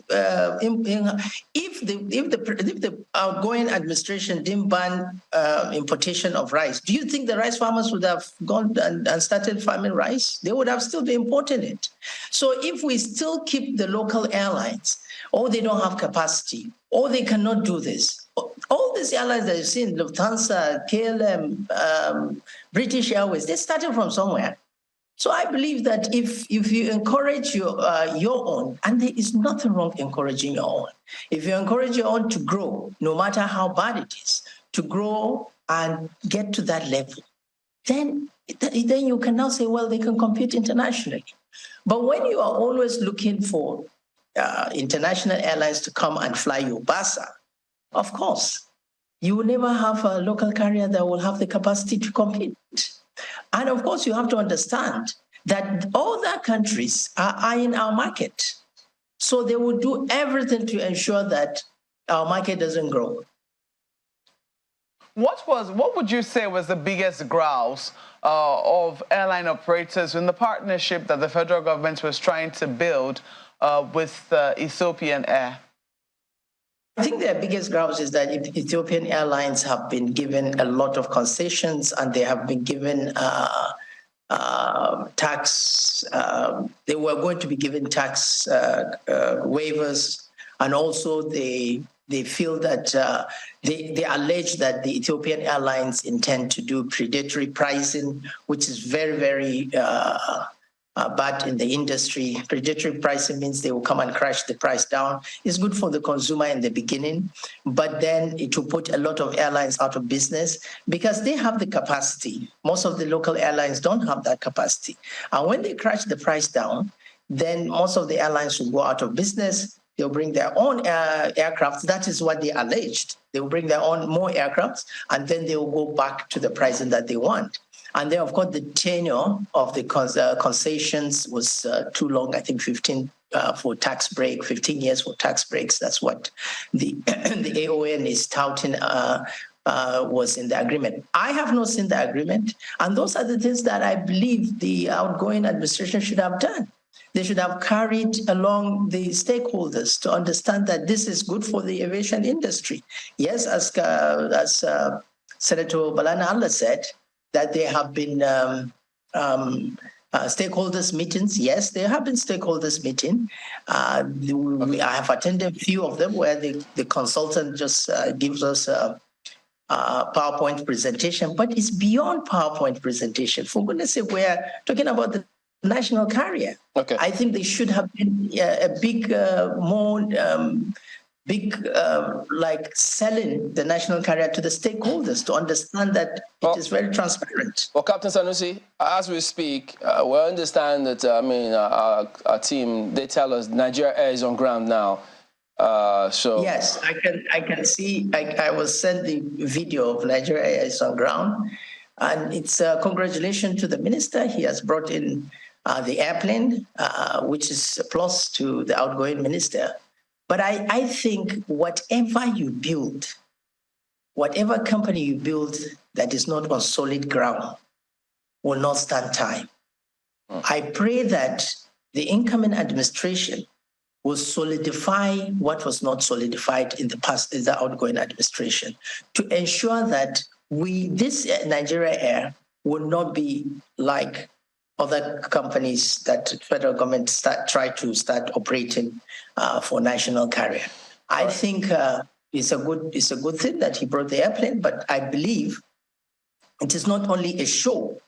if the outgoing administration didn't ban importation of rice, do you think the rice farmers would have gone and started farming rice? They would have still been importing it. So if we still keep the local airlines, or they don't have capacity, or they cannot do this, all these airlines that you've seen, Lufthansa, KLM, British Airways, they started from somewhere. So I believe that if you encourage your own, and there is nothing wrong encouraging your own, if you encourage your own to grow, no matter how bad it is, to grow and get to that level, then you can now say, well, they can compete internationally. But when you are always looking for international airlines to come and fly your BASA, of course, you will never have a local carrier that will have the capacity to compete. And of course, you have to understand that all the countries are eyeing our market. So they will do everything to ensure that our market doesn't grow. What would you say was the biggest growls of airline operators in the partnership that the federal government was trying to build with Ethiopian Air? I think their biggest grounds is that Ethiopian Airlines have been given a lot of concessions, and they have been given tax. They were going to be given tax waivers, and also they feel that they allege that the Ethiopian Airlines intend to do predatory pricing, which is very, very bad in the industry. Predatory pricing means they will come and crash the price down. It's good for the consumer in the beginning, but then it will put a lot of airlines out of business because they have the capacity. Most of the local airlines don't have that capacity. And when they crash the price down, then most of the airlines will go out of business. They'll bring their own aircraft. That is what they alleged. They will bring their own more aircraft, and then they will go back to the pricing that they want. And then, of course, the tenure of the concessions was too long. I think 15 for tax break, 15 years for tax breaks. That's what the AON is touting was in the agreement. I have not seen the agreement, and those are the things that I believe the outgoing administration should have done. They should have carried along the stakeholders to understand that this is good for the aviation industry. Yes, as Senator Balana Allah said, that there have been stakeholders meetings. Yes, there have been stakeholders meetings. I have attended a few of them where the consultant just gives us a PowerPoint presentation, but it's beyond PowerPoint presentation. For goodness sake, we're talking about the national carrier. Okay. I think they should have been a big, like selling the national carrier to the stakeholders to understand that it is very transparent. Well, Captain Sanusi, as we speak, we understand that, our team, they tell us Nigeria Air is on ground now. So yes, I can see. I was sent the video of Nigeria Air is on ground, and it's congratulations to the minister. He has brought in the airplane, which is a plus to the outgoing minister. But I think whatever you build, whatever company you build that is not on solid ground will not stand time. I pray that the incoming administration will solidify what was not solidified in the past, in the outgoing administration, to ensure that this Nigeria Air will not be like other companies that federal government try to start operating for national carrier. I think it's a good thing that he brought the airplane, but I believe it is not only a show.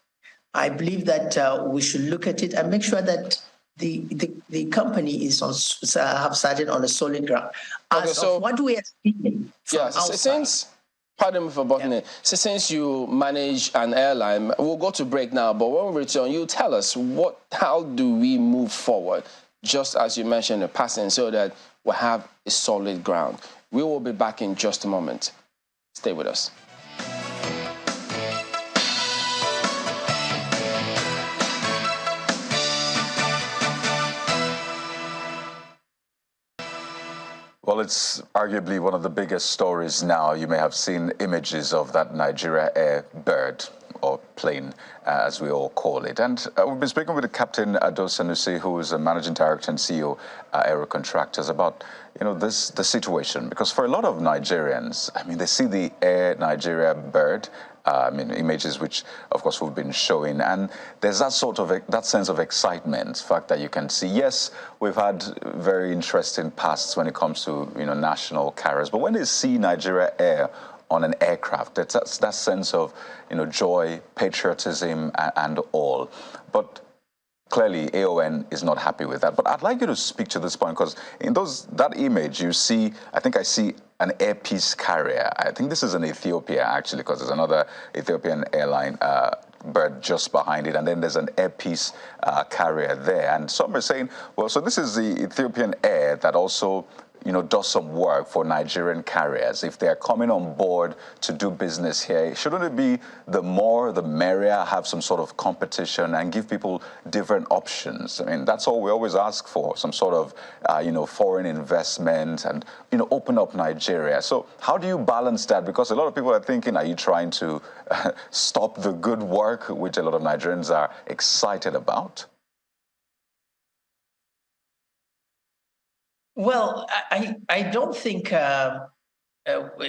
I believe that we should look at it and make sure that the company is have started on a solid ground. So what we are seeing from outside. Pardon me for butting in. So since you manage an airline, we'll go to break now, but when we return, you tell us how do we move forward, just as you mentioned, the passing, so that we have a solid ground. We will be back in just a moment. Stay with us. Well, it's arguably one of the biggest stories now. You may have seen images of that Nigeria Air bird, or plane, as we all call it. And we've been speaking with the Captain Ado Sanusi, who is a managing director and CEO, Aero Contractors, about the situation. Because for a lot of Nigerians, they see the Air Nigeria bird, images which, of course, we've been showing, and there's that that sense of excitement, the fact that you can see, yes, we've had very interesting pasts when it comes to, national carriers, but when they see Nigeria Air on an aircraft, that's that sense of, joy, patriotism, and all. But clearly, AON is not happy with that. But I'd like you to speak to this point, because in that image, you see, I think I see an Air Peace carrier. I think this is an Ethiopia, actually, because there's another Ethiopian airline bird just behind it, and then there's an Air Peace carrier there. And some are saying, well, so this is the Ethiopian Air that also does some work for Nigerian carriers. If they're coming on board to do business here, shouldn't it be the more, the merrier, have some sort of competition and give people different options? That's all we always ask for, some sort of, foreign investment and, open up Nigeria. So how do you balance that? Because a lot of people are thinking, are you trying to stop the good work, which a lot of Nigerians are excited about? Well, I don't think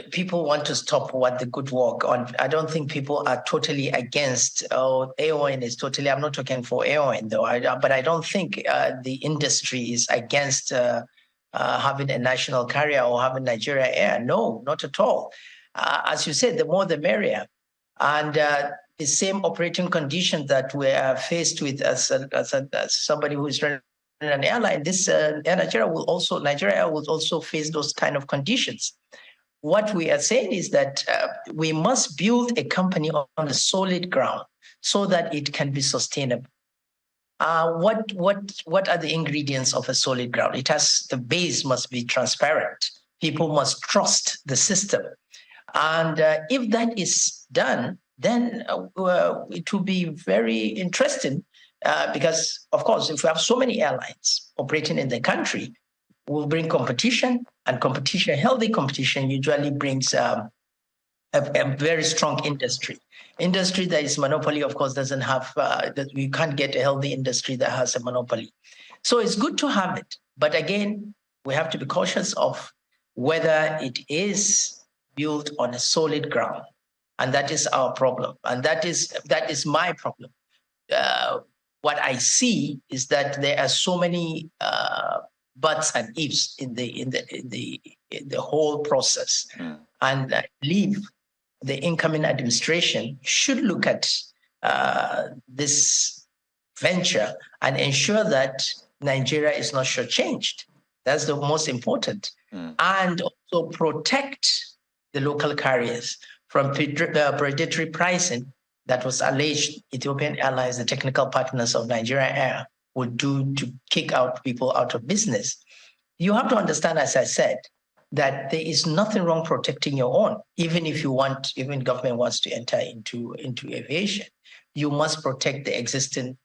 people want to stop what the good work on. I don't think people are totally against, AON is totally, I'm not talking for AON though, but I don't think the industry is against having a national carrier or having Nigeria Air. No, not at all. As you said, the more the merrier. And the same operating conditions that we are faced with as somebody who is running an airline, Nigeria will also face those kind of conditions. What we are saying is that we must build a company on a solid ground so that it can be sustainable. What are the ingredients of a solid ground? The base must be transparent. People must trust the system. And if that is done, then it will be very interesting. Because, of course, if we have so many airlines operating in the country, we'll bring competition, and healthy competition usually brings a very strong industry. Industry that is monopoly, of course, doesn't have, that we can't get a healthy industry that has a monopoly. So it's good to have it. But again, we have to be cautious of whether it is built on a solid ground. And that is our problem. And that is my problem. What I see is that there are so many buts and ifs in the whole process. And I believe the incoming administration should look at this venture and ensure that Nigeria is not shortchanged. That's the most important. And also protect the local carriers from predatory pricing that was alleged Ethiopian Airlines, the technical partners of Nigeria Air, would do to kick out people out of business. You have to understand, as I said, that there is nothing wrong protecting your own, even if government wants to enter into aviation. You must protect the existing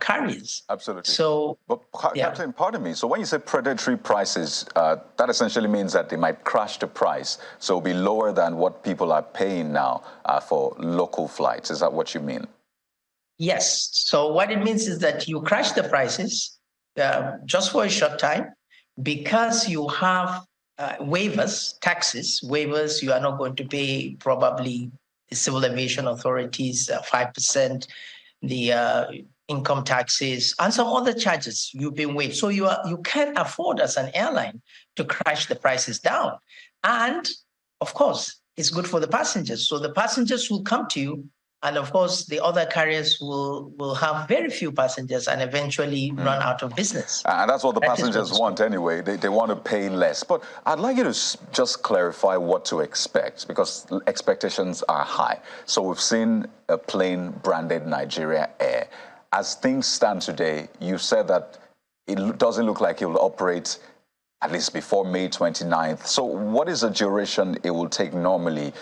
carriers. Absolutely. So, but Captain, pardon me. So when you say predatory prices, that essentially means that they might crash the price, so it'll be lower than what people are paying now for local flights. Is that what you mean? Yes. So what it means is that you crash the prices just for a short time, because you have waivers, taxes, waivers. You are not going to pay probably the civil aviation authorities 5%, the income taxes, and some other charges you've been waived. So you can't afford as an airline to crash the prices down. And of course, it's good for the passengers. So the passengers will come to you, and of course, the other carriers will have very few passengers and eventually run out of business. And that's what the passengers want anyway. They want to pay less. But I'd like you to just clarify what to expect, because expectations are high. So we've seen a plane branded Nigeria Air. As things stand today, you said that it doesn't look like it will operate at least before May 29th. So what is the duration it will take normally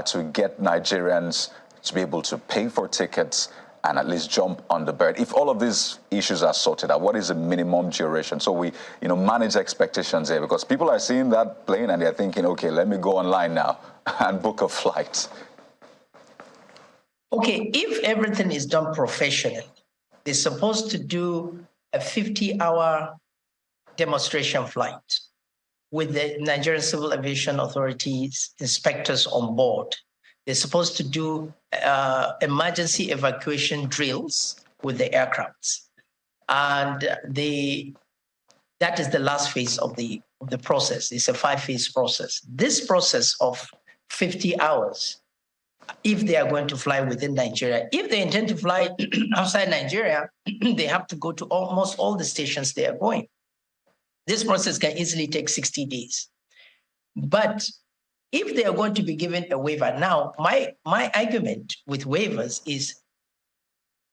to get Nigerians to be able to pay for tickets and at least jump on the bird? If all of these issues are sorted out, what is the minimum duration? So we, manage expectations here, because people are seeing that plane and they're thinking, okay, let me go online now and book a flight. Okay, if everything is done professionally, they're supposed to do a 50-hour demonstration flight with the Nigerian Civil Aviation Authority's inspectors on board. They're supposed to do emergency evacuation drills with the aircrafts. And that is the last phase of the process. It's a 5-phase process. This process of 50 hours, if they are going to fly within Nigeria, if they intend to fly outside Nigeria, they have to go to almost all the stations they are going. This process can easily take 60 days. But if they are going to be given a waiver, now my argument with waivers is,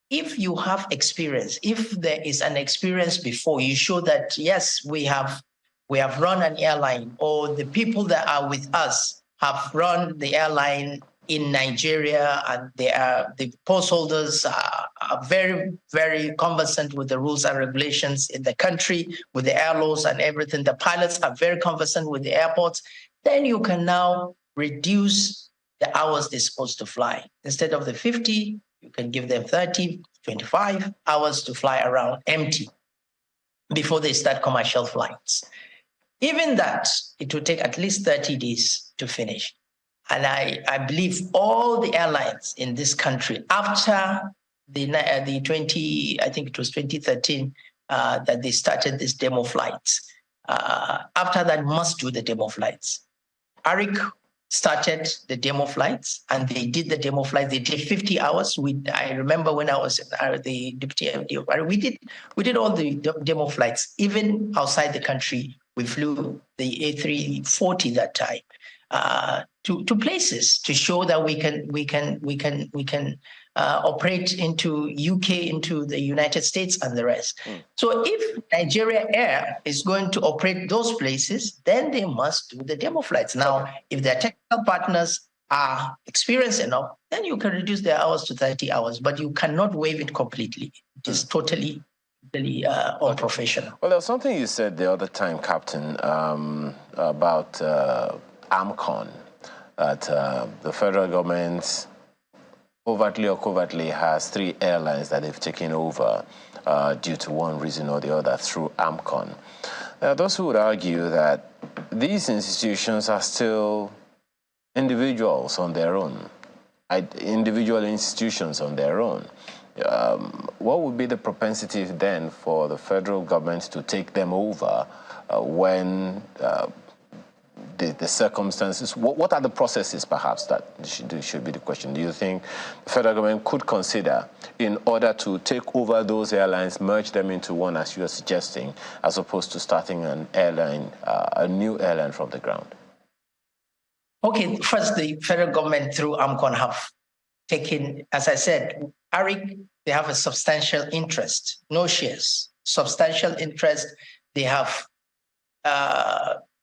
if you have experience, if there is an experience before, you show that, yes, we have run an airline, or the people that are with us have run the airline in Nigeria, and the post holders are very, very conversant with the rules and regulations in the country, with the air laws and everything. The pilots are very conversant with the airports. Then you can now reduce the hours they're supposed to fly. Instead of the 50, you can give them 30, 25 hours to fly around empty before they start commercial flights. Even that, it will take at least 30 days to finish. And I believe all the airlines in this country, after the 2013, that they started these demo flights, after that must do the demo flights. ARIC started the demo flights, and they did the demo flights. They did 50 hours. I remember when I was the deputy MD of ARIC, we did all the demo flights. Even outside the country, we flew the A340 that time to places to show that we can operate into UK, into the United States, and the rest. So if Nigeria Air is going to operate those places, then they must do the demo flights. Now, if their technical partners are experienced enough, then you can reduce their hours to 30 hours, but you cannot waive it completely. It is totally unprofessional. Well, there was something you said the other time, Captain, about AMCON. that the federal government overtly or covertly has 3 airlines that they've taken over due to one reason or the other through AMCON. Those who would argue that these institutions are still individuals on their own, individual institutions on their own. What would be the propensity then for the federal government to take them over when the circumstances, what are the processes perhaps that should be the question? Do you think the federal government could consider in order to take over those airlines, merge them into one as you are suggesting, as opposed to starting an airline, a new airline from the ground? Okay, first the federal government through AMCON have taken, as I said, ARIC, they have a substantial interest, no shares, substantial interest. They have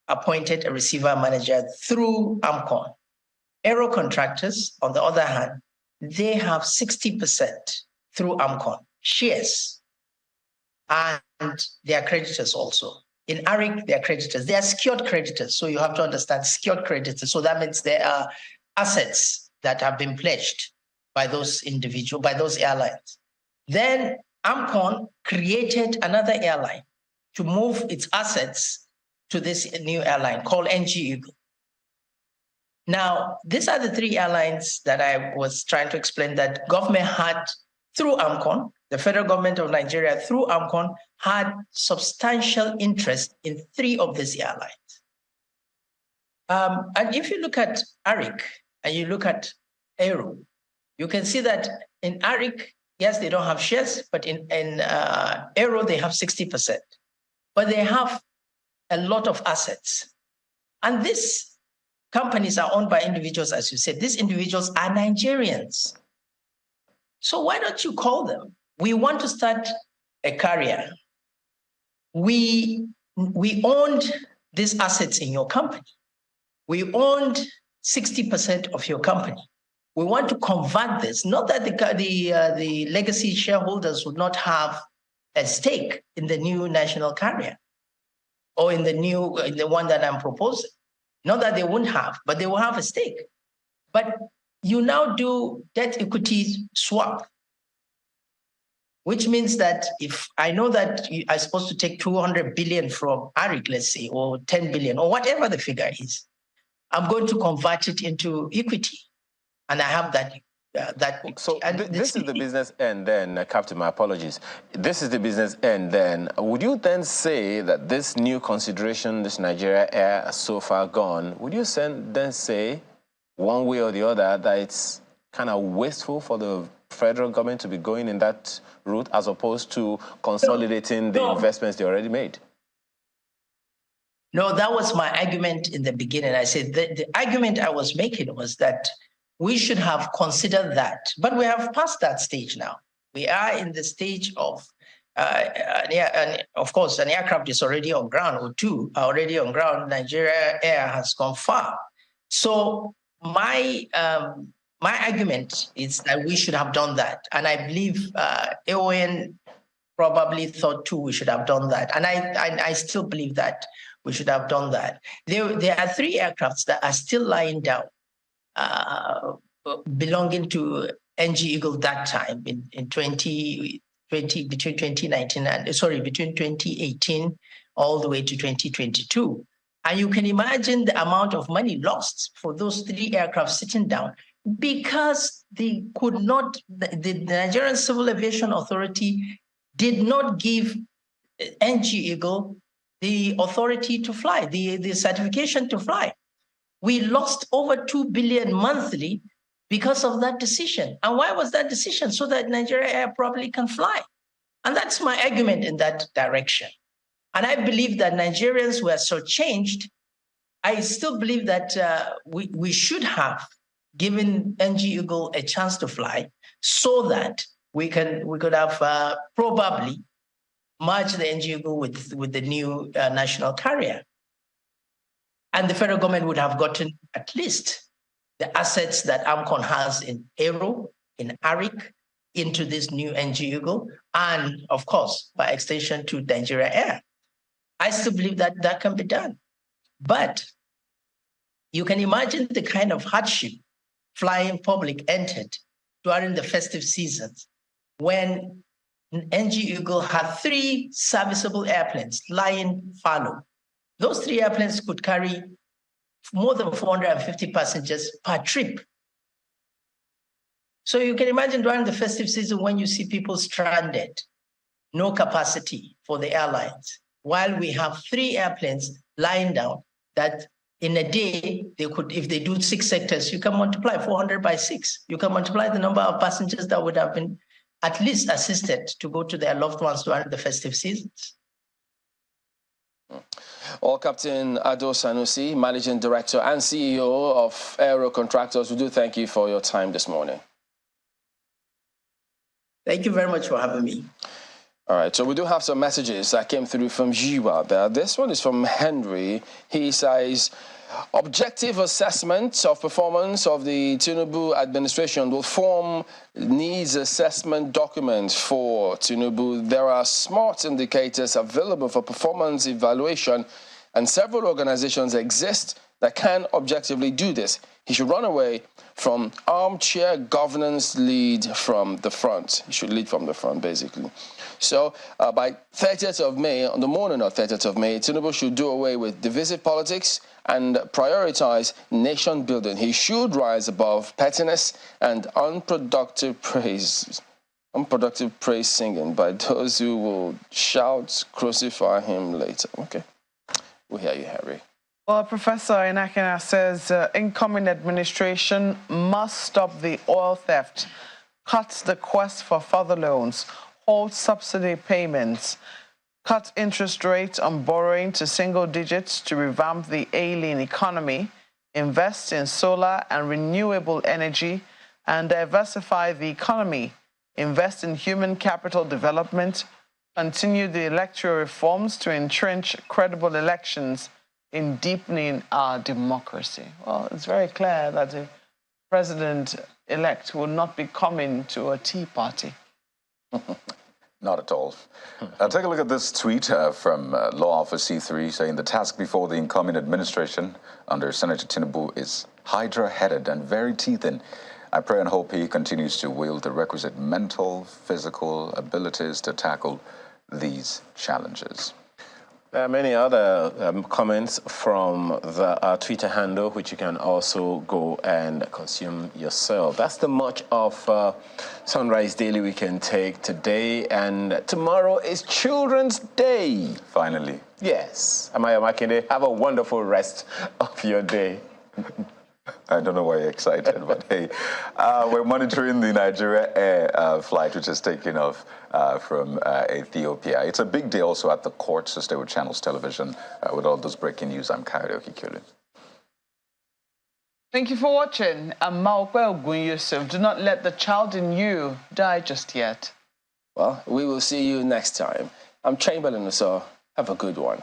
appointed a receiver manager through AMCON. Aero contractors, on the other hand, they have 60% through AMCON, shares, and they are creditors also. In ARIC, they are creditors. They are secured creditors, so you have to understand secured creditors. So that means there are assets that have been pledged by those individuals, by those airlines. Then AMCON created another airline to move its assets to this new airline called NG Eagle. Now, these are the 3 airlines that I was trying to explain that government had through AMCON, the federal government of Nigeria through AMCON had substantial interest in 3 of these airlines. And if you look at ARIC and you look at Aero, you can see that in ARIC, yes, they don't have shares, but in Aero, they have 60%. But they have a lot of assets. And these companies are owned by individuals, as you said. These individuals are Nigerians. So why don't you call them? We want to start a carrier. We owned these assets in your company. We owned 60% of your company. We want to convert this. Not that the legacy shareholders would not have a stake in the new national carrier or in the one that I'm proposing. Not that they wouldn't have, but they will have a stake. But you now do debt equity swap, which means that if I know that you are supposed to take 200 billion from ARIC, let's say, or 10 billion, or whatever the figure is, I'm going to convert it into equity. And I have that. So this is the business end then, Captain, my apologies. This is the business end then. Would you then say that this new consideration, this Nigeria Air so far gone, would you then say one way or the other that it's kind of wasteful for the federal government to be going in that route as opposed to consolidating the investments they already made? No, that was my argument in the beginning. I said the argument I was making was that we should have considered that, but we have passed that stage now. We are in the stage of, and of course, an aircraft is already on ground, or 2 are already on ground. Nigeria Air has gone far. So my argument is that we should have done that. And I believe AON probably thought too we should have done that. And I still believe that we should have done that. There are 3 aircrafts that are still lying down, belonging to NG Eagle that time in 2020, between 2019 and, between 2018 all the way to 2022. And you can imagine the amount of money lost for those 3 aircraft sitting down because they could not, the Nigerian Civil Aviation Authority did not give NG Eagle the authority to fly, the certification to fly. We lost over 2 billion monthly because of that decision. And why was that decision? So that Nigeria Air probably can fly. And that's my argument in that direction. And I believe that Nigerians were so changed. I still believe that we should have given NG Eagle a chance to fly so that we could have probably merged the NG Eagle with the new national carrier. And the federal government would have gotten at least the assets that AMCON has in Aero, in ARIC, into this new NG Eagle, and of course, by extension to Nigeria Air. I still believe that that can be done. But You can imagine the kind of hardship flying public entered during the festive seasons when NG Eagle had 3 serviceable airplanes lying fallow. Those 3 airplanes could carry more than 450 passengers per trip. So you can imagine during the festive season when you see people stranded, no capacity for the airlines, while we have 3 airplanes lying down that in a day, they could, if they do 6 sectors, you can multiply 400 by 6. You can multiply the number of passengers that would have been at least assisted to go to their loved ones during the festive seasons. Well, Captain Ado Sanusi, Managing Director and CEO of Aero Contractors, we do thank you for your time this morning. Thank you very much for having me. All right, so we do have some messages that came through from Jiwa there. This one is from Henry. He says, objective assessment of performance of the Tinubu administration will form needs assessment document for Tinubu. There are smart indicators available for performance evaluation, and several organizations exist that can objectively do this. He should run away from armchair governance, lead from the front. He should lead from the front, basically. So by 30th of May, on the morning of 30th of May, Tinubu should do away with divisive politics and prioritize nation building. He should rise above pettiness and unproductive praise singing by those who will shout, crucify him later. Okay, we'll hear you, Harry. Well, Professor Inakina says incoming administration must stop the oil theft, cut the quest for further loans, hold subsidy payments, cut interest rates on borrowing to single digits to revamp the ailing economy, invest in solar and renewable energy, and diversify the economy, invest in human capital development, continue the electoral reforms to entrench credible elections in deepening our democracy. Well, it's very clear that the president-elect will not be coming to a tea party. Not at all. Take a look at this tweet from Law Office C3 saying the task before the incoming administration under Senator Tinubu is hydra-headed and very teeth-in. I pray and hope he continues to wield the requisite mental, physical abilities to tackle these challenges. There are many other comments from the Twitter handle, which you can also go and consume yourself. That's the much of Sunrise Daily we can take today. And tomorrow is Children's Day. Finally. Yes. Amaya Makinde, have a wonderful rest of your day. I don't know why you're excited, but hey, we're monitoring the Nigeria Air flight, which is taking off from Ethiopia. It's a big day also at the court, so stay with Channels Television. With all those breaking news, I'm Kayode Okikule. Thank you for watching. I'm Maokwe Ogun Yusuf. Do not let the child in you die just yet. Well, we will see you next time. I'm Chamberlain, so have a good one.